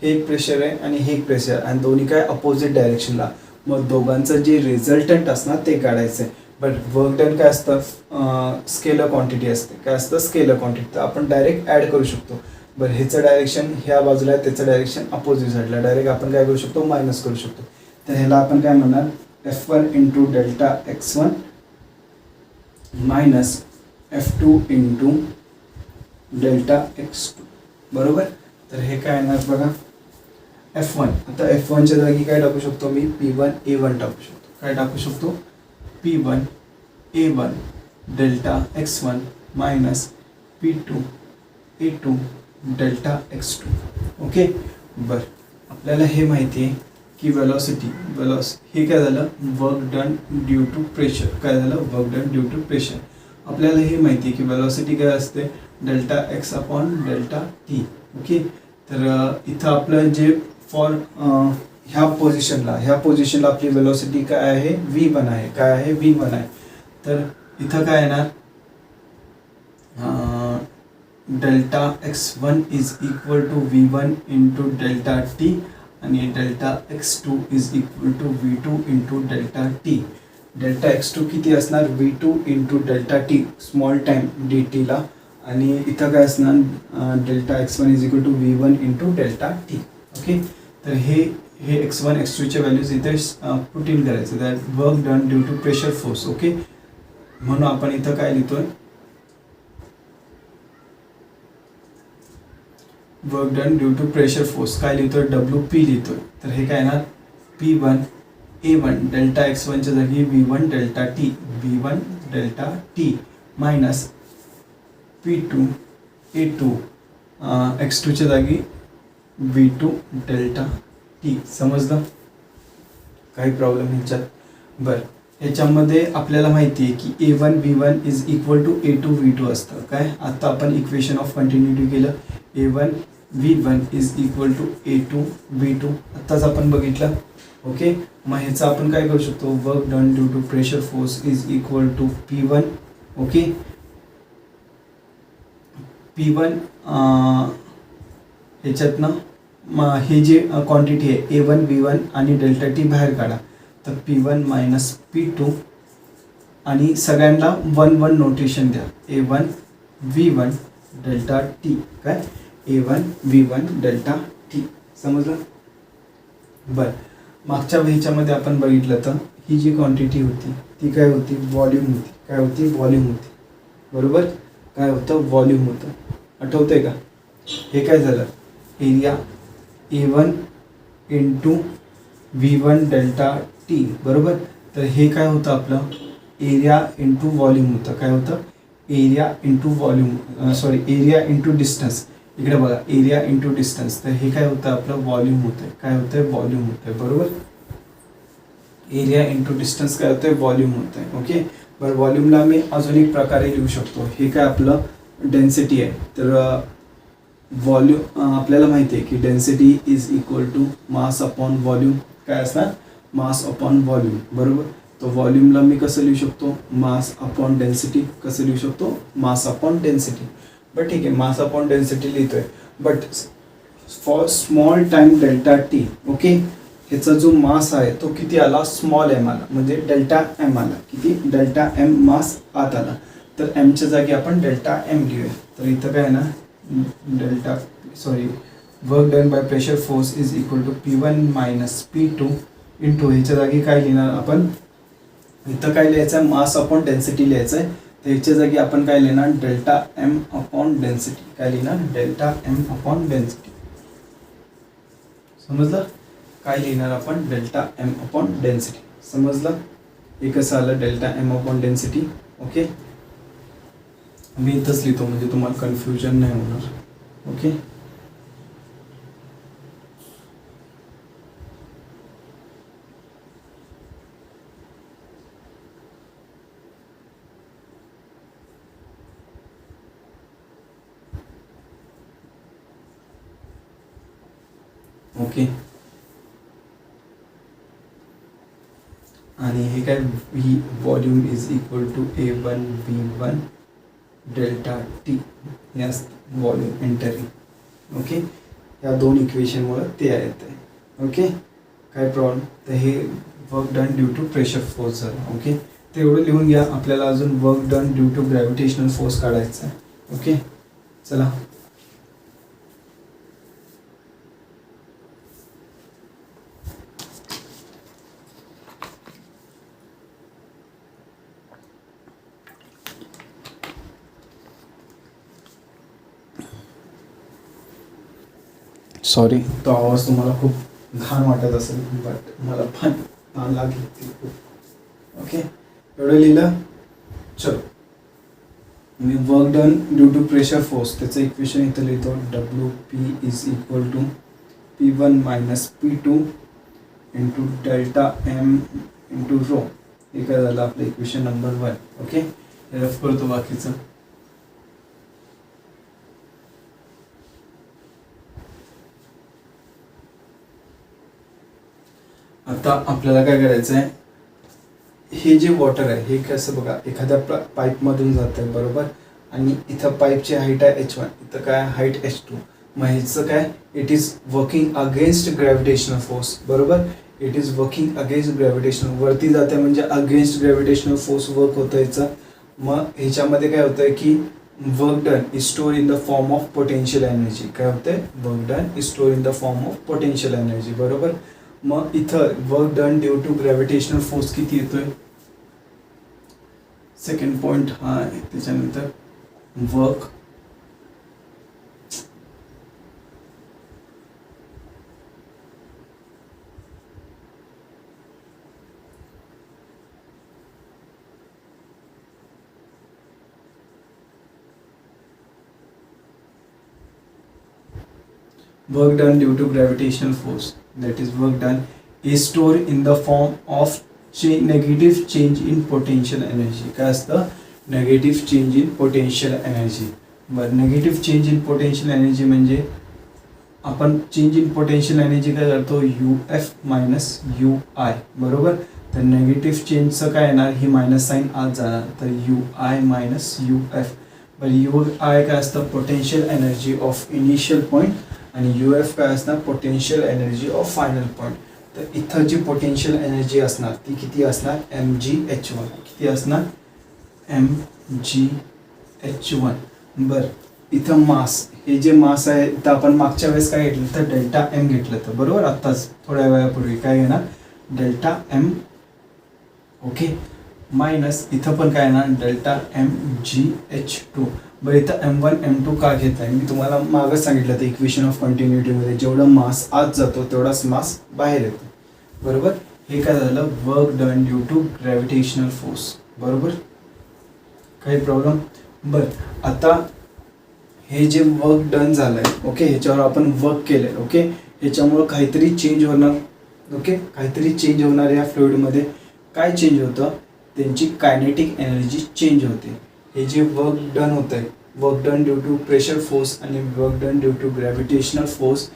हे एक प्रेशर आहे आणि हे एक प्रेशर, आणि दोन्ही काय अपोजिट डायरेक्शनला. मग दोघांचं जे रिझल्टंट असणार ते काढायचं आहे. बट वर्क डन काय असतं, स्केलर क्वांटिटी असते. काय असतं, स्केलर क्वांटिटी. तर आपण डायरेक्ट ॲड करू शकतो. बरं ह्याचं डायरेक्शन ह्या बाजूला आहे, त्याचं डायरेक्शन अपोजिट साईडला. डायरेक्ट आपण काय करू शकतो, मायनस करू शकतो. तर ह्याला आपण काय म्हणणार, F1 into delta x1 minus F2 into delta x2. बरोबर. तर हे काय येणार बघा, F1. आता F1च्या जागी काय टाकू शकतो मी, P1 A1 टाकू शकतो. काय टाकू शकतो, P1 A1 delta x1 minus P2 A2 delta x2. Okay, बरं आपल्याला हे माहिती आहे की वेलॉसिटी हे काय झालं, work done due to pressure. काय झालं, work done due to pressure. आपल्याला हे माहिती आहे की वेलॉसिटी काय असते, delta x upon delta t. Okay, तर इथं आपलं जे फॉर ह्या पोझिशनला आपली वेलॉसिटी काय आहे, V1 आहे. काय आहे, V1 आहे. तर इथं काय येणार, delta x1 is equal to V1 into delta t. आणि delta x2 is equal to V2 into delta T. Delta x2 किती असणार, V2 into delta T small time dt ला, आणि इथं काय असणार delta x1 is equal to V1 into delta T. Okay, तर हे x1 x2 च्या व्हॅल्यूज इथे पुट इन करायचं. That work done due to pressure force. Okay, म्हणून आपण इथं काय लिहितोय, work done due to pressure force काय लिहितोय, WP लिहितोय. तर हे काय येणार P1 A1 डेल्टा x1 च्या जागी V1 delta T, V1 delta T minus P2 A2 x2 च्या जागी V2 डेल्टा टी. समजलं, काही प्रॉब्लेम ह्याच्यात. बरं, ह्याच्यामध्ये आपल्याला माहिती आहे की A1 V1 is equal to A2 V2 असतं. काय आता आपण इक्वेशन ऑफ कंटिन्युटी केलं, A1 V1 is equal to A2 V2 आत्ताच आपण बघितलं. ओके, मग ह्याचं आपण काय करू शकतो, work done due to pressure force is equal to P1. Okay, P1 ह्याच्यातनं हे जे क्वांटिटी आहे A1 V1 आणि डेल्टा टी बाहेर काढा. तर P1 मायनस P2 आणि सगळ्यांना 1-1 नोटेशन द्या. A1 V1 डेल्टा टी, काय A1 V1 डेल्टा टी. समजलं. बरं, मागच्या ह्याच्यामध्ये आपण बघितलं तर ही जी क्वांटिटी होती ती काय होती, व्हॉल्यूम होती. काय होती, व्हॉल्यूम होती. बरोबर, काय होतं, व्हॉल्यूम होतं. आठवतंय का, हे काय झालं, area A1 into V1 delta T. बरोबर, तर हे काय होतं आपलं, एरिया इंटू व्हॉल्यूम होतं. काय होतं, area into volume, sorry area into distance. इकडे बघा, एरिया इंटू डिस्टन्स. तर हे काय होतं आपलं, व्हॉल्यूम होतं. काय होतं, व्हॉल्यूम होतं. बरोबर, एरिया इंटू डिस्टन्स काय होतं, व्हॉल्यूम होतं. ओके, बरं, व्हॉल्यूमला मी अजून एक प्रकारे लिहू शकतो. हे काय आपलं डेन्सिटी आहे. तर व्हॉल्यूम आपल्याला माहिती आहे की density is equal to mass upon volume. काय असणार, मास अपॉन व्हॉल्यूम. बरोबर, तो व्हॉल्यूमला मी कसं लिहू शकतो, मास अपॉन डेन्सिटी. कसं लिहू शकतो, मास अपॉन डेन्सिटी. बट ठीक आहे, मास अपॉन डेन्सिटी लिहितोय. But for small time delta T, okay, ह्याचा जो मास आहे तो किती आला, स्मॉल एम आला, म्हणजे डेल्टा एम आला. किती, डेल्टा एम मास आत आला. तर एमच्या जागी आपण डेल्टा एम लिहूया. तर इथं काय ना, delta sorry work done by pressure force is equal to P1 minus P2 into ह्याच्या जागी काय लिहिणार आपण, इथं काय लिहायचं आहे, मास अपॉन डेन्सिटी लिहायचं आहे. तर ह्याच्या जागी आपण काय लिहिणार, डेल्टा एम अपॉन डेन्सिटी. काय लिहिणार, डेल्टा एम अपॉन डेन्सिटी. समजलं, काय लिहिणार आपण, डेल्टा एम अपॉन डेन्सिटी. समजलं, हे कसं आलं, delta M upon density. Okay, मी इथंच लिहितो म्हणजे तुम्हाला कन्फ्युजन नाही होणार. ओके, ओके, आणि हे काय, V volume is equal to A1 V1 delta T. हे असतं व्हॉल्यूम एंटरिंग. ओके, या दोन इक्वेशनमुळे ते येतं. ओके, काय प्रॉब्लेम, तर हे work done due to pressure force झालं. ओके, ते एवढं लिहून घ्या. आपल्याला अजून work done due to gravitational force काढायचं आहे. ओके, चला. सॉरी, तो आवाज तुम्हाला खूप घाण वाटत असेल, बट मला पण ताण लागली ती खूप. ओके, एवढं लिहिलं. चलो, मी work done due to pressure force त्याचं इक्वेशन इथं लिहितो. WP is equal to P1 minus P2 into delta M into rho. हे काय झालं आपलं इक्वेशन नंबर 1. ओके, रफ करतो बाकीचं. आता आपल्याला काय करायचं आहे, हे जे वॉटर आहे हे कसं बघा, एखाद्या पाईपमधून जात आहे. बरोबर, आणि इथं पाईपची हाईट आहे H1, इथं काय हाईट H2. मग ह्याचं काय, it is working against gravitational force, बरोबर. It is working against gravitational, वरती जाते म्हणजे अगेन्स्ट ग्रॅव्हिटेशनल फोर्स वर्क होतं ह्याचं. मग ह्याच्यामध्ये काय होतंय की work done is store in the form of potential energy. काय होतंय, work done is store in the form of potential energy, बरोबर. मग इथं work done due to gravitational force किती येतोय, सेकंड पॉईंट हा आहे. त्याच्यानंतर work work done due to gravitational force, that is work done is stored in the form of negative change in potential energy. काय असतं, negative change in potential energy. बरं, negative change in potential energy म्हणजे आपण change in potential energy काय करतो, U F minus U I, बरोबर. तर negative चेंजचं काय येणार, ही मायनस साईन आत जाणार, तर you I minus U F. बरं, यू आय काय असतं, potential energy of initial point, आणि यू एफ काय असणार, potential energy of final point. तर इथं जी पोटेन्शियल एनर्जी असणार ती किती असणार, एम जी एच वन. किती असणार, एम जी एच वन. बरं, इथं मास, हे जे मास आहे तर आपण मागच्या वेळेस काय घेतलं तर डेल्टा एम घेतलं तर, बरोबर. आत्ताच थोड्या वेळापूर्वी काय घेणार, डेल्टा एम, ओके. मायनस इथं पण काय येणार, delta M G H two. बरं, इथं M1 M2 का घेत आहे, मी तुम्हाला मागच सांगितलं तर इक्वेशन ऑफ कंटिन्युटीमध्ये जेवढं मास आत जातो तेवढाच मास बाहेर येतो, बरोबर. हे काय झालं, work done due to gravitational force, बरोबर. काही प्रॉब्लेम. बरं, आता हे जे वर्क डन झालं आहे, ओके, ह्याच्यावर आपण वर्क केलं आहे, ओके. ह्याच्यामुळं काहीतरी चेंज होणार, ओके, काहीतरी चेंज होणार. या फ्लुइडमध्ये काय चेंज होतं, त्यांची कायनेटिक एनर्जी चेंज होते. हे जे वर्क डन होतं आहे, work done due to pressure force आणि work done due to gravitational force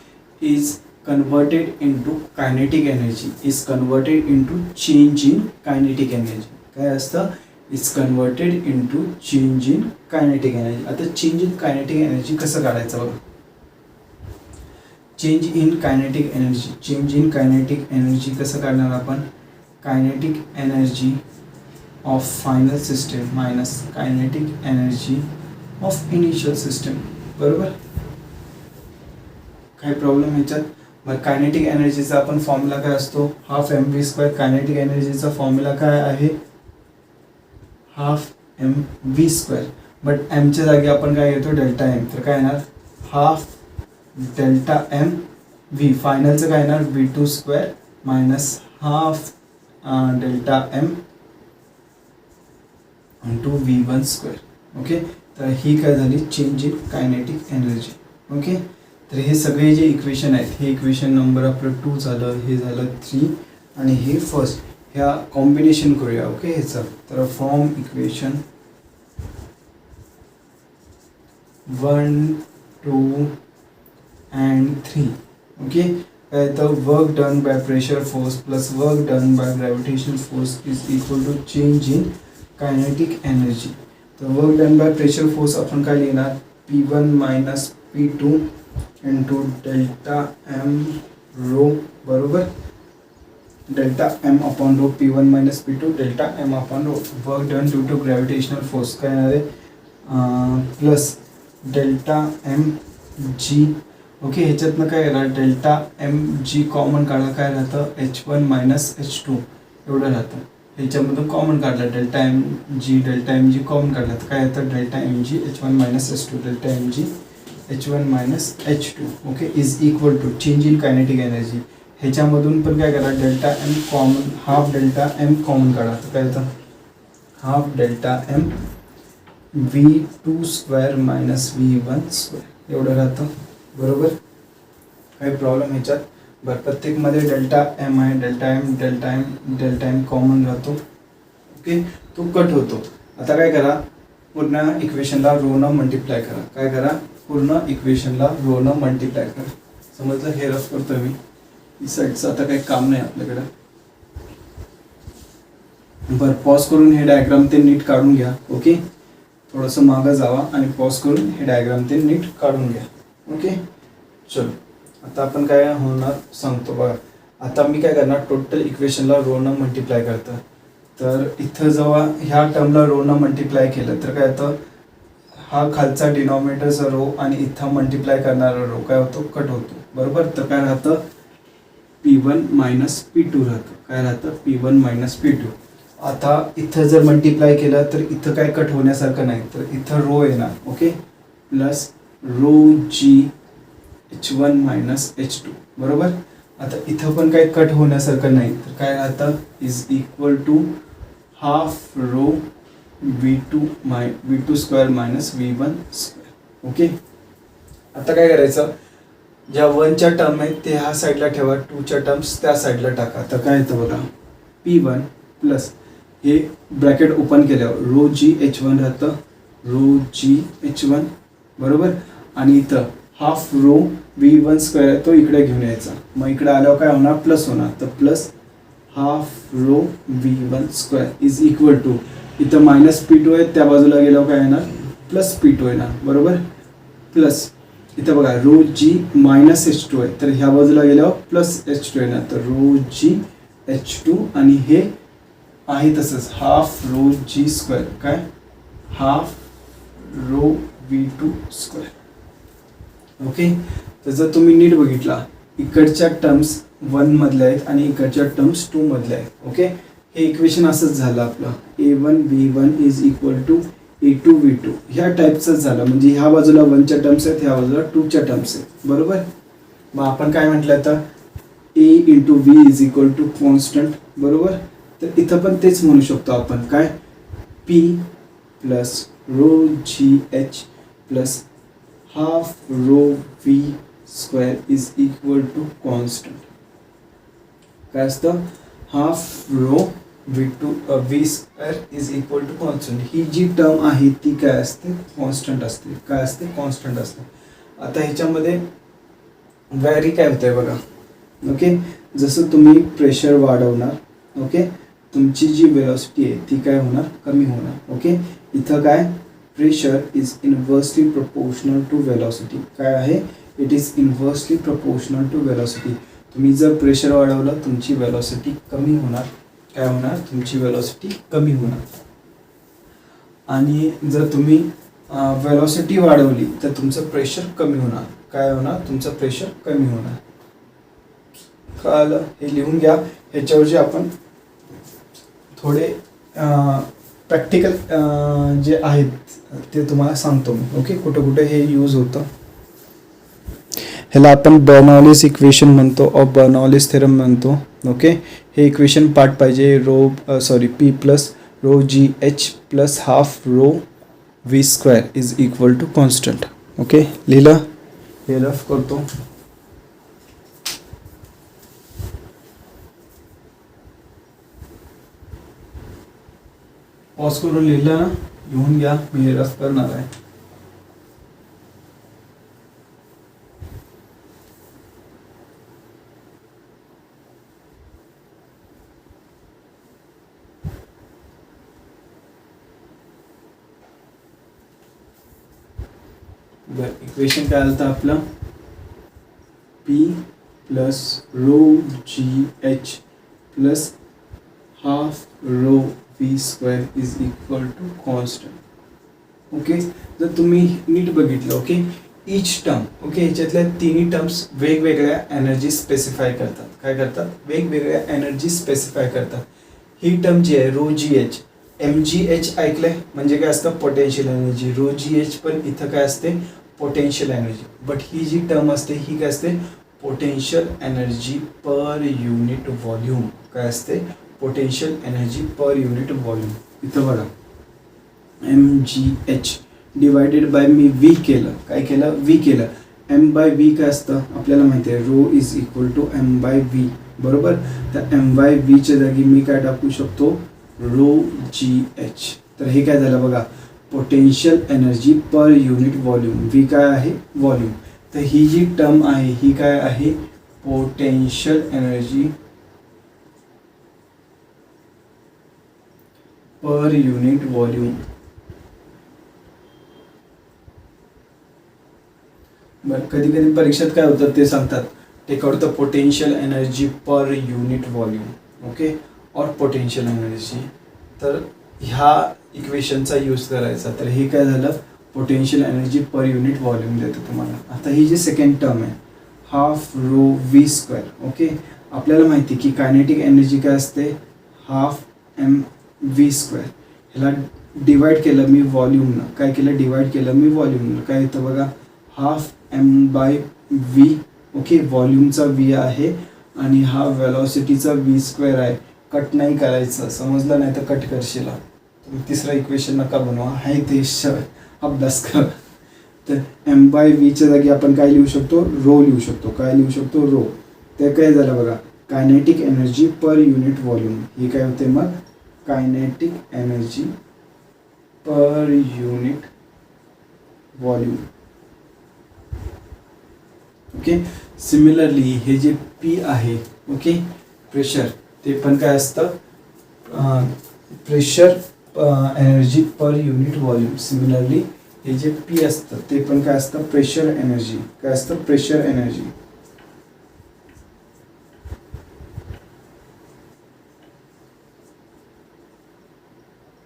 is converted into kinetic energy, is converted into change in kinetic energy. काय असतं, is converted into change in kinetic energy. आता change in kinetic energy कसं काढायचं बघा. Change in kinetic energy, change in kinetic energy कसं काढणार आपण, kinetic energy of final system minus kinetic energy of initial system, बरोबर. काही प्रॉब्लेम ह्याच्यात. मग कायनेटिक एनर्जीचा आपण फॉर्म्युला काय असतो, half M V square. Kinetic एनर्जीचा फॉर्म्युला काय आहे, half M V square. But एमच्या जागी आपण काय घेतो, डेल्टा एम. तर काय येणार, हाफ डेल्टा एम व्ही. फायनलचं काय येणार, V two square minus half delta M into V1 square, okay. तर ही काय झाली, change in kinetic energy, okay. तर हे सगळे जे इक्वेशन आहेत, हे इक्वेशन नंबर आपलं 2 झालं, हे झालं 3 आणि हे फर्स्ट. ह्या कॉम्बिनेशन करूया, ओके. ह्याचं तर फॉर्म इक्वेशन 1, 2 and 3, ओके. तर work done by pressure force plus work done by gravitational force is equal to change in kinetic energy. तर work done by pressure force आपण काय लिहिणार, P1 minus P2 into delta M rho, बरोबर. Delta M upon rho, P1 minus P2 delta M upon rho. Work done due to gravitational force काय येणार आहे, plus delta M जी, okay. ह्याच्यातनं काय येणार, डेल्टा एम जी कॉमन काढा, काय राहतं, H1 मायनस H2 एवढं राहतं. ह्याच्यामधून कॉमन काढलं, डेल्टा एम जी कॉमन काढलं तर काय येतं, delta M G H1 minus H2, delta M G H1 minus H2, okay, is equal to change in kinetic energy. ह्याच्यामधून पण काय करा, delta M common, half delta M common काढा, तर काय येतं, half delta M V2 square minus V1 square एवढं राहतं, बरोबर. काही प्रॉब्लेम ह्याच्यात. बरं, प्रत्येकमध्ये डेल्टा एम आहे, डेल्टा एम कॉमन राहतो, ओके. तो कट होतो. आता काय करा, पूर्ण इक्वेशनला रोनं मल्टिप्लाय करा. काय करा, पूर्ण इक्वेशनला रोनं मल्टिप्लाय करा. समजलं, हे रफ करतो मी. ही साईडचं आता काही काम नाही आपल्याकडं. बरं, पॉज करून हे डायग्राम ते नीट काढून घ्या, ओके. थोडंसं मागं जावा आणि पॉज करून हे डायग्राम ते नीट काढून घ्या, ओके. चलो आता आपण काय होणार सांगतो बघा. आता मी काय करणार, टोटल इक्वेशनला रोनं मल्टिप्लाय करतं. तर इथं जेव्हा ह्या टर्मला रोनं मल्टिप्लाय केलं तर काय होतं, हा खालचा डिनॉमिनेटरचा रो आणि इथं मल्टिप्लाय करणारा रो काय होतो, कट होतो. बरोबर. तर काय राहतं, P1 मायनस P2 राहतं. काय राहतं, P1 मायनस P2. आता इथं जर मल्टिप्लाय केलं तर इथं काय कट होण्यासारखं नाही, तर इथं रो येणार. ओके. प्लस रो जी H1 मायनस H2. बरोबर. आता इथं पण काही कट होण्यासारखं नाही, तर काय राहतं, is equal to half rho V2 square minus V1 square. Okay. आता काय करायचं, ज्या 1च्या टर्म आहेत ते ह्या साईडला ठेवा, 2च्या टर्म्स त्या साईडला टाका. तर काय येतं बघा, P1 प्लस हे ब्रॅकेट ओपन केल्यावर रो जी H1 राहतं, रो जी H1. बरोबर. आणि इथं हाफ रो V1 स्क्वेअर आहे तो इकडे घेऊन यायचा. मग इकडे आल्यावर काय होणार, प्लस होणार. तर plus half rho V1 square is equal to, इथं मायनस P2 आहे, त्या बाजूला गेल्यावर काय येणार, प्लस P2 येणार. बरोबर. प्लस इथं बघा रो जी मायनस H2 आहे, तर ह्या बाजूला गेल्यावर प्लस H2 येणार. तर रो जी H2 आणि हे आहे तसंच हाफ रो जी स्क्वेअर, काय half rho V2 square. Okay. तर जर तुम्ही नीट बघितला, इकडच्या टर्म्स 1 मधल्या आहेत आणि इकडच्या टर्म्स 2 मधल्या आहेत. ओके. हे इक्वेशन असंच झालं आपलं, A1 V1 is equal to A2 V2 ह्या टाईपचंच झालं. म्हणजे ह्या बाजूला 1च्या टर्म्स आहेत, ह्या बाजूला 2च्या टर्म्स आहेत. बरोबर. मग आपण काय म्हटलं आता, A into V is equal to constant. बरोबर. तर इथं पण तेच म्हणू शकतो आपण, काय P plus rho G H plus half rho V square is equal to constant. काय असतं, half rho V square is equal to constant. ही जी टर्म आहे ती काय असते, कॉन्स्टंट असते. काय असते, कॉन्स्टंट असते. आता ह्याच्यामध्ये व्हॅरी काय होतंय बघा. ओके. जसं तुम्ही प्रेशर वाढवणार, ओके, तुमची जी वेलॉसिटी आहे ती काय होणार, कमी होणार. ओके. इथं काय, pressure is inversely proportional to velocity. काय आहे, it is inversely proportional to velocity. तुम्ही जर प्रेशर वाढवलं तुमची वेलॉसिटी कमी होणार. काय होणार, तुमची वेलॉसिटी कमी होणार. आणि जर तुम्ही वेलॉसिटी वाढवली तर तुमचं प्रेशर कमी होणार. काय होणार, तुमचं प्रेशर कमी होणार. कळलं, हे लिहून घ्या. ह्याच्यावरचे आपण थोडे प्रॅक्टिकल जे आहेत ते तुम्हाला सांगतो मी. ओके. कुठं कुठे हे यूज होतं. ह्याला आपण बर्नॉलिस इक्वेशन म्हणतो, ऑफ बर्नॉलिस थेरम म्हणतो. ओके. हे इक्वेशन पार्ट पाहिजे, P plus rho G H plus half rho V square is equal to constant. Okay. लिहिलं, हे रफ करतो. पॉज करून लिहिलं ना, लिहून घ्या, मी हे रफ करणार आहे. इक्वेशन काय आलं आपलं, P plus rho G H plus half rho V square is equal to constant. Okay. जर तुम्ही नीट बघितलं, ओके, इच टर्म, ओके, ह्याच्यातल्या तिन्ही टर्म्स वेगवेगळ्या एनर्जी स्पेसिफाय करतात. काय करतात, वेगवेगळ्या एनर्जी स्पेसिफाय करतात. ही टर्म जी आहे रो जी एच, MgH ऐकलंय म्हणजे काय असतं, potential energy. Rho G H पण इथं काय असते, पोटेन्शियल एनर्जी. बट ही जी टर्म असते ही काय असते, potential energy per unit volume. काय असते, potential energy per unit volume. इथं बघा MgH डिवायडेड बाय मी V केलं. काय केलं, V केलं. M बाय V काय असतं आपल्याला माहिती आहे, rho is equal to M by V. बरोबर. तर M बाय V च्या जागी मी काय टाकू शकतो, रो जी एच. तर हे काय झालं बघा, potential energy per unit volume. V काय आहे, व्हॉल्यूम. तर ही जी टर्म आहे ही काय आहे, potential energy per unit volume. बरं, कधी कधी परीक्षेत काय होतं ते सांगतात, take out the potential energy per unit volume, okay, और पोटेन्शियल एनर्जी. तर ह्या इक्वेशनचा यूज करायचा. तर हे काय झालं, potential energy per unit volume देतं तुम्हाला. आता ही जी सेकंड टर्म आहे, half rho V square, okay, आपल्याला माहिती की कायनेटिक एनर्जी काय असते, हाफ एम व्ही स्क्वेअर. ह्याला डिवाइड केलं मी व्हॉल्यूमनं, काय केलं, डिवाइड केलं मी व्हॉल्यूमनं, काय येतं बघा, half M by V, okay, व्हॉल्यूमचा व्ही आहे आणि हा वेलॉसिटीचा व्ही स्क्वेअर आहे. कट नाही करायचं, समजलं, नाही तर कट करशील. तुम्ही तिसरं इक्वेशन नका बनवा, आहे ते अभ्यास करा. तर एम बाय व्हीच्या जागी आपण काय लिहू शकतो, रो लिहू शकतो. काय लिहू शकतो, रो. ते काय झालं बघा, kinetic energy per unit volume. हे काय होते मग, kinetic energy per unit volume, okay. Similarly हे जे पी आहे, ओके, प्रेशर, ते पण काय असतं, pressure energy per unit volume. Similarly हे जे पी असतं ते पण काय असतं, प्रेशर एनर्जी. काय असतं, pressure energy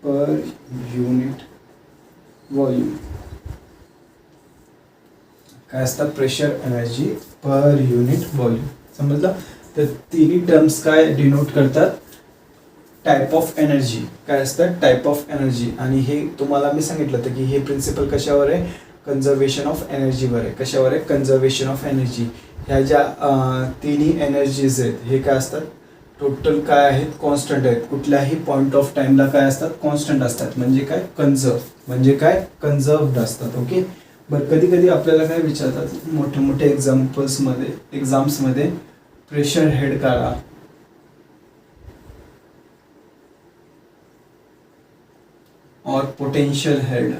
per unit volume. काय असतं, pressure energy per unit volume. समजलं. तर तिन्ही टर्म्स काय डिनोट करतात, टाइप ऑफ एनर्जी. काय असतं, टाइप ऑफ एनर्जी. आणि हे तुम्हाला मी सांगितलं होतं की हे प्रिन्सिपल कशावर आहे, कन्झर्वेशन ऑफ एनर्जीवर आहे. कशावर आहे, कन्झर्वेशन ऑफ एनर्जी. ह्या ज्या तिन्ही एनर्जीज आहेत हे काय असतात, टोटल काय आहेत, कॉन्स्टंट आहेत. कुठल्याही पॉईंट ऑफ टाईमला काय असतात, कॉन्स्टंट असतात. म्हणजे काय, कन्झर्व, म्हणजे काय, कन्झर्वड असतात, ओके. बरं, कधी कधी आपल्याला काय विचारतात मोठ्या मोठ्या एक्झाम्समध्ये प्रेशर हेड काढा, और पोटेंशियल हेड.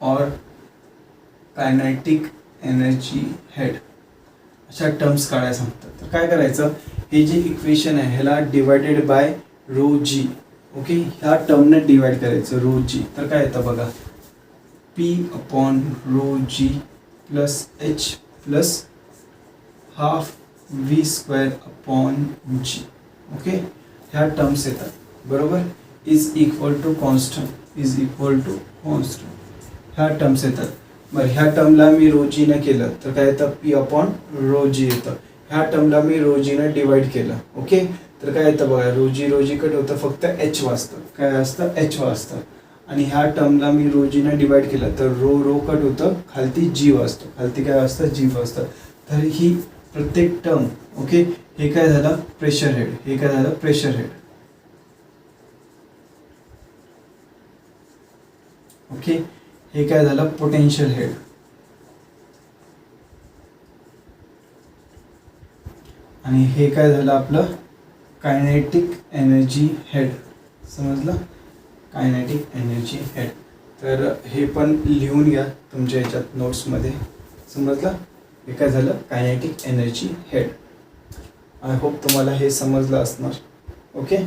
और कायनेटिक एनर्जी हेड, अशा टर्म्स काढायला सांगतात. तर काय करायचं, हे जे इक्वेशन आहे ह्याला divided by rho G, okay, ह्या टर्मने डिवाइड करायचं, रो जी. तर काय येतं बघा, P upon rho G plus H plus half V square upon G, okay. ह्या टर्म्स येतात, बरोबर. Is equal to constant, is equal to constant, ह्या टर्म्स येतात. बरं, ह्या टर्मला मी रोजीनं केलं तर काय येतं, पी अपॉन रोजी येतं. ह्या टर्मला मी रोजीनं डिवाइड केलं, ओके, तर काय येतं बघा, रोजी कट होतं, फक्त एच वाजतं. काय असतं, एच वाजतं. आणि ह्या टर्मला मी रोजीनं डिवाइड केलं तर रो कट होतं, खालती जी वाजतं. खालती काय वाजतं, जी वाजतं. तर ही प्रत्येक टर्म, ओके, हे काय झालं, प्रेशर हेड. हे काय झालं, प्रेशर हेड, ओके. हे काय झालं, पोटेन्शियल हेड. आणि हे काय झालं आपलं, कायनेटिक एनर्जी हेड. समजलं, कायनेटिक एनर्जी हेड. तर हे पण लिहून घ्या तुमच्या ह्याच्यात नोट्समध्ये. समजलं, हे काय झालं, kinetic energy head. I hope तुम्हाला हे समजलं असणार, ओके.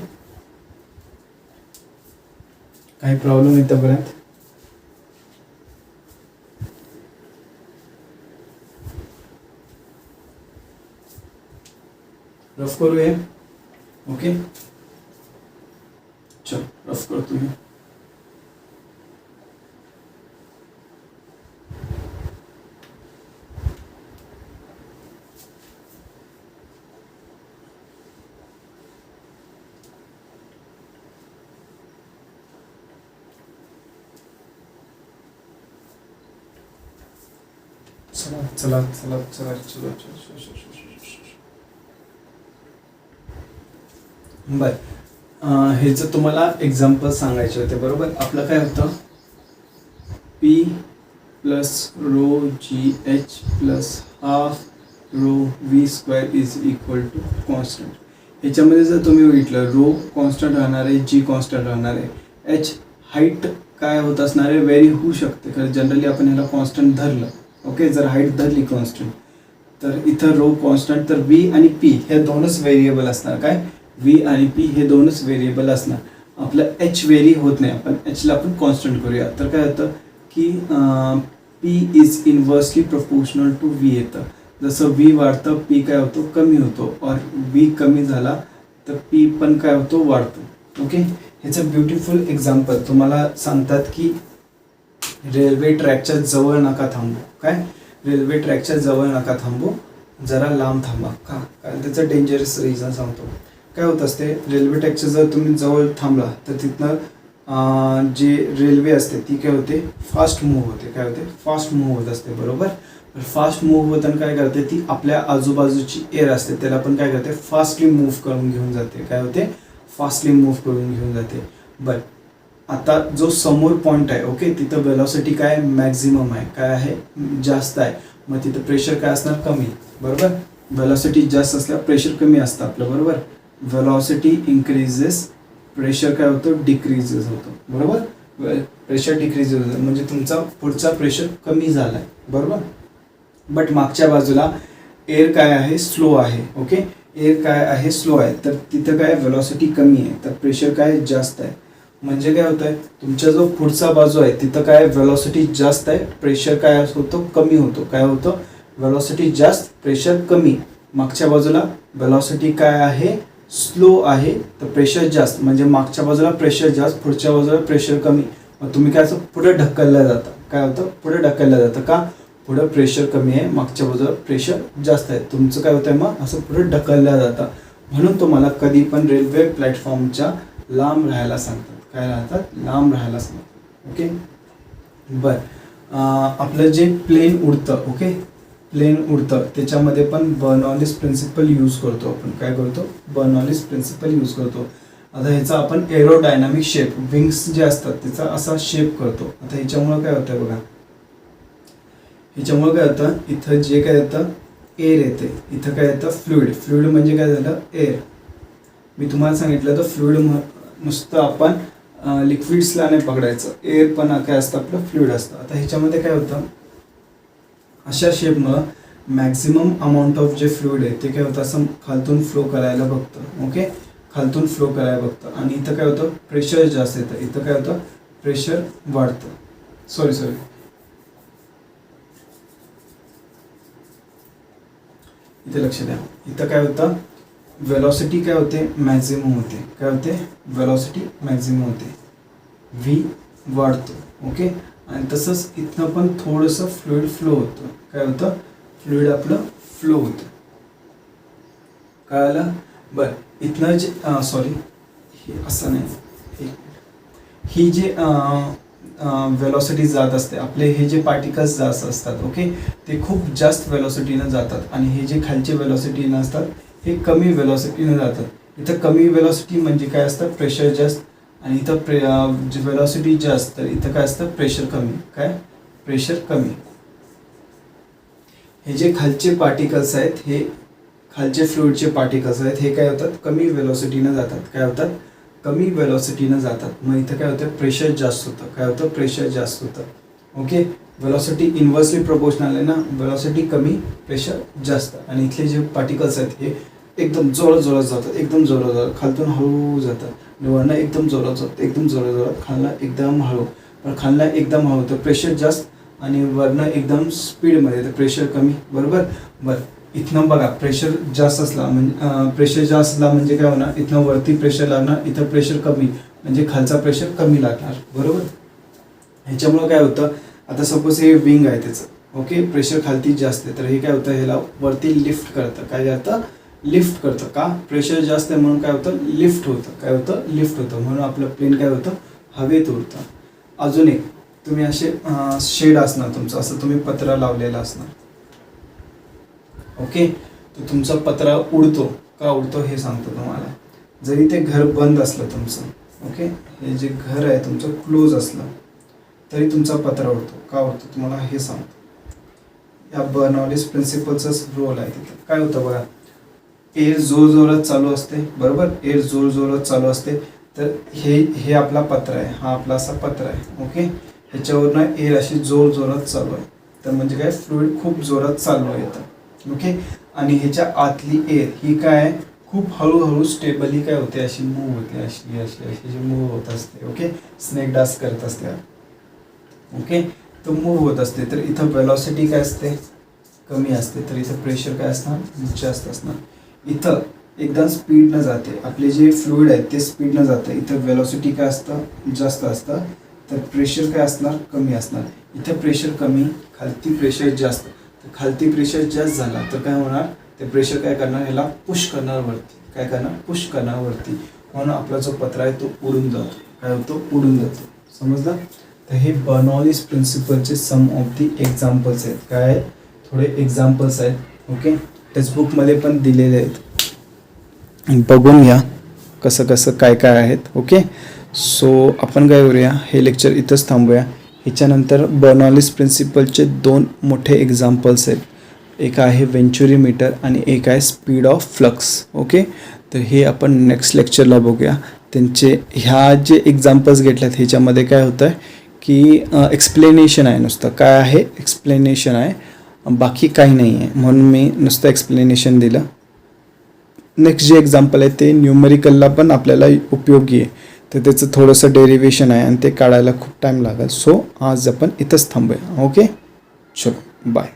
काही प्रॉब्लेम इथपर्यंत, रफ करूया, ओके. चल रफ करतो मी. चला चला चला चला चला चला. बरं, ह्याचं तुम्हाला एक्झाम्पल सांगायचे होते, बरोबर. आपलं काय होतं, P plus rho G H plus half rho V square is equal to constant. ह्याच्यामध्ये जर तुम्ही बघितलं, रो कॉन्स्टंट राहणार आहे, जी कॉन्स्टंट राहणार आहे, एच हाईट काय होत असणार आहे, व्हेरी होऊ शकते, कारण जनरली आपण ह्याला कॉन्स्टंट धरलं, ओके. जर हाईट धरली कॉन्स्टंट तर इथं रो कॉन्स्टंट, तर व्ही आणि पी हे दोनच व्हेरिएबल असणार. काय, व्ही आणि पी हे दोनच व्हेरिएबल असणार. आपलं एच व्हेरी होत नाही, आपण एचला आपण कॉन्स्टंट करूया. तर काय होतं की P is inversely proportional to V येतं. जसं व्ही वाढतं पी काय होतो कमी होतो, और व्ही कमी झाला तर पी पण काय होतो वाढतो. ओके, ह्याचं ब्युटिफुल एक्झाम्पल तुम्हाला सांगतात की रेल्वे ट्रॅकच्या जवळ नका थांबू. काय, रेल्वे ट्रॅकच्या जवळ नका थांबू, जरा लांब थांबा. का, कारण त्याचं डेंजरस रिझन सांगतो. काय होत असते, रेल्वे ट्रॅकच्या जर तुम्ही जवळ थांबला तर तिथनं जे रेल्वे असते ती काय होते फास्ट मूव्ह होते. काय होते, फास्ट मूव्ह होत असते. बरोबर, फास्ट मूव्ह होताना काय करते, ती आपल्या आजूबाजूची एअर असते त्याला पण काय करते फास्टली मूव्ह करून घेऊन जाते. काय होते, फास्टली मूव्ह करून घेऊन जाते. बट आता जो समोर पॉईंट आहे, ओके, तिथं वेलॉसिटी काय मॅक्झिमम आहे, काय आहे जास्त आहे. मग तिथं प्रेशर काय असणार कमी. बरोबर, वेलॉसिटी जास्त असल्यावर प्रेशर कमी असतं आपलं. बरोबर, वेलॉसिटी इन्क्रीजेस, प्रेशर काय होतं डिक्रीजेस होतं. बरोबर, प्रेशर डिक्रीजेस होतं म्हणजे तुमचा पुढचा प्रेशर कमी झाला आहे. बरोबर, बट मागच्या बाजूला एअर काय आहे स्लो आहे. ओके, एअर काय आहे स्लो आहे, तर तिथं काय वेलॉसिटी कमी आहे तर प्रेशर काय जास्त आहे. म्हणजे काय होतं आहे, तुमचा जो पुढचा बाजू आहे तिथं काय वेलॉसिटी जास्त आहे, प्रेशर काय होतो कमी होतो. काय होतं, वेलॉसिटी जास्त प्रेशर कमी. मागच्या बाजूला वेलॉसिटी काय आहे स्लो आहे तर प्रेशर जास्त, म्हणजे मागच्या बाजूला प्रेशर जास्त पुढच्या बाजूला प्रेशर कमी. मग तुम्ही काय असं पुढे ढकलल्या जातं. काय होतं, पुढे ढकलल्या जातं. का, पुढं प्रेशर कमी आहे मागच्या बाजूला प्रेशर जास्त आहे, तुमचं काय होतं आहे मग असं पुढे ढकलल्या जातं. म्हणून तुम्हाला कधी पण रेल्वे प्लॅटफॉर्मच्या लांब राहायला सांगतात. काय राहतात, लांब राहायला सांगतात. ओके, बरं, आपलं जे प्लेन उडतं, ओके, प्लेन उडतं त्याच्यामध्ये पण बर्नॉलिस प्रिन्सिपल यूज करतो आपण. काय करतो, बर्नॉलिस प्रिन्सिपल यूज करतो. आता ह्याचा आपण एरोडायनामिक शेप, विंग्स जे असतात त्याचा असा शेप करतो. आता ह्याच्यामुळं काय होतं बघा, ह्याच्यामुळं काय होतं, इथं जे काय येतं एअर येते, इथं काय येतं फ्लुइड. फ्लुइड म्हणजे काय झालं एअर. मी तुम्हाला सांगितलं तर फ्लुइड नुसतं आपण लिक्विड्सला नाही पकडायचं, एअर पण काय असतं आपलं फ्लुइड असतं. आता ह्याच्यामध्ये काय होतं, अशा शेपमुळं मॅक्झिमम अमाऊंट ऑफ जे फ्लुइड आहे ते काय होतं असं खालतून फ्लो करायला बघतं. ओके, खालतून फ्लो करायला बघतं आणि इथं काय होतं प्रेशर जास्त येतं, इथं काय होतं प्रेशर वाढतं. सॉरी इथे लक्ष द्या. इथं काय होतं वेलॉसिटी काय होते मॅक्झिमम होते. काय होते, वेलॉसिटी मॅक्झिमम होते, व्ही वाढतो. ओके, आणि तसंच इथनं पण थोडंसं फ्लुइड फ्लो होतं. काय होतं, फ्लुइड आपलं फ्लो होतं. कळालं. बरं, इथनं जे सॉरी हे असं नाही, ही जे वेलॉसिटी जात असते आपले, हे जे पार्टिकल्स जास्त असतात ओके, ते खूप जास्त वेलॉसिटीनं जातात आणि हे जे खालचे वेलॉसिटीनं असतात हे कमी वेलॉसिटीनं जातात. इथं कमी वेलॉसिटी म्हणजे काय असतं प्रेशर जास्त, आणि इथं जे वेलॉसिटी जास्त तर इथं काय असतं प्रेशर कमी. काय, प्रेशर कमी. हे जे खालचे पार्टिकल्स आहेत, हे खालचे फ्लुइडचे पार्टिकल्स आहेत, हे काय होतात कमी वेलॉसिटीनं जातात. काय होतात, कमी वेलॉसिटीनं जातात. मग इथं काय होतं प्रेशर जास्त होतं. काय होतं, प्रेशर जास्त होतं. ओके, वेलॉसिटी इन्व्हर्सली प्रोपोर्शनल आहे ना, वेलॉसिटी कमी प्रेशर जास्त. आणि इथले जे पार्टिकल्स आहेत हे एकदम जोरात जातात, एकदम जोरात खालतून हळू जातात, वरनं एकदम जोरात जातात, एकदम जोरात खालना एकदम हळू. पण खालना एकदम हळू तर प्रेशर जास्त आणि वरनं एकदम स्पीडमध्ये तर प्रेशर कमी. बरोबर. बरं, इथनं बघा प्रेशर जास्त असला म्हणजे प्रेशर जास्त असला म्हणजे काय होणार, इथनं वरती प्रेशर लागणार, इथं प्रेशर कमी म्हणजे खालचा प्रेशर कमी लागणार. बरोबर. ह्याच्यामुळं काय होतं, आता सपोज हे विंग आहे त्याचं ओके, प्रेशर खालती जास्त आहे तर हे काय होतं ह्याला वरती लिफ्ट करतं. काय करतं, लिफ्ट करतं. का, प्रेशर जास्त आहे म्हणून काय होतं लिफ्ट होतं. काय होतं, लिफ्ट होतं. म्हणून आपलं प्लेन काय होतं हवेत उडतं. अजून एक, तुम्ही असे शेड असणार तुमचं, असं तुम्ही पत्रा लावलेला असणार ओके, तर तुमचा पत्रा उडतो. का उडतो हे सांगतो तुम्हाला. जरी ते घर बंद असलं तुमचं ओके, हे जे घर आहे तुमचं क्लोज असलं तरी तुमचा पत्रा उडतो. का उडतो तुम्हाला हे सांगतो. या बर्नॉलिस प्रिन्सिपलचाच रोल आहे तिथं. काय होतं बघा, एअर जोरजोरात चालू असते. बरोबर, एअर जोरजोरात चालू असते तर हे आपला पत्रा आहे, हा आपला असा पत्रा आहे ओके, ह्याच्यावरनं एअर अशी जोरजोरात चालू आहे तर म्हणजे काय फ्लुइड खूप जोरात चालू आहे ओके. आणि ह्याच्या आतली एअर ही काय आहे खूप हळूहळू स्टेबली काय होते, अशी मूव होते, अशी अशी अशी जी मूव होत असते. ओके, स्नेक डान्स करत असते. ओके, तर मूव होत असते. तर इथं वेलॉसिटी काय असते, कमी असते. तर इथं प्रेशर काय असणार, जास्त असणार. इथं एकदम स्पीडनं जाते, आपले जे फ्लुइड आहे ते स्पीडनं जातं. इथं वेलॉसिटी काय असतं, जास्त असतं. तर प्रेशर काय असणार, कमी असणार. इथं प्रेशर कमी, खालती प्रेशर जास्त. तर खालती प्रेशर जास्त झाला तर काय होणार, ते प्रेशर काय करणार, ह्याला पुश करणार वरती. काय करणार, पुश करणार वरती. म्हणून आपला जो पत्रा आहे तो उडून जातो. काय होतो, उडून जातो. समजलं. तर हे बर्नौलीज प्रिन्सिपलचे सम ऑफ दी एक्झाम्पल्स आहेत. काय, थोडे एक्झाम्पल्स आहेत. ओके, टेक्स्टबुकमध्ये पण दिलेले आहेत, बघून घ्या कसं कसं काय काय आहेत. ओके, सो आपण काय करूया, हे लेक्चर इथंच थांबूया. ह्याच्यानंतर बर्नौलीज प्रिन्सिपलचे 2 मोठे एक्झाम्पल्स आहेत. एक आहे वेंचुरीमीटर आणि एक आहे स्पीड ऑफ फ्लक्स. ओके, तर हे आपण नेक्स्ट लेक्चरला बघूया. त्यांचे ह्या जे एक्झाम्पल्स घेतल्यात ह्याच्यामध्ये काय होतं आहे की एक्सप्लेनेशन आहे, नुसतं काय आहे, एक्सप्लेनेशन आहे, बाकी काही नाही आहे. म्हणून मी नुसतं एक्सप्लेनेशन दिलं. नेक्स्ट जे एक्झाम्पल आहे ते न्यूमेरिकलला पण आपल्याला उपयोगी आहे. तर त्याचं थोडंसं डेरिव्हेशन आहे आणि ते काढायला खूप टाईम लागेल. सो आज आपण इथंच थांबूया. ओके, चलो बाय.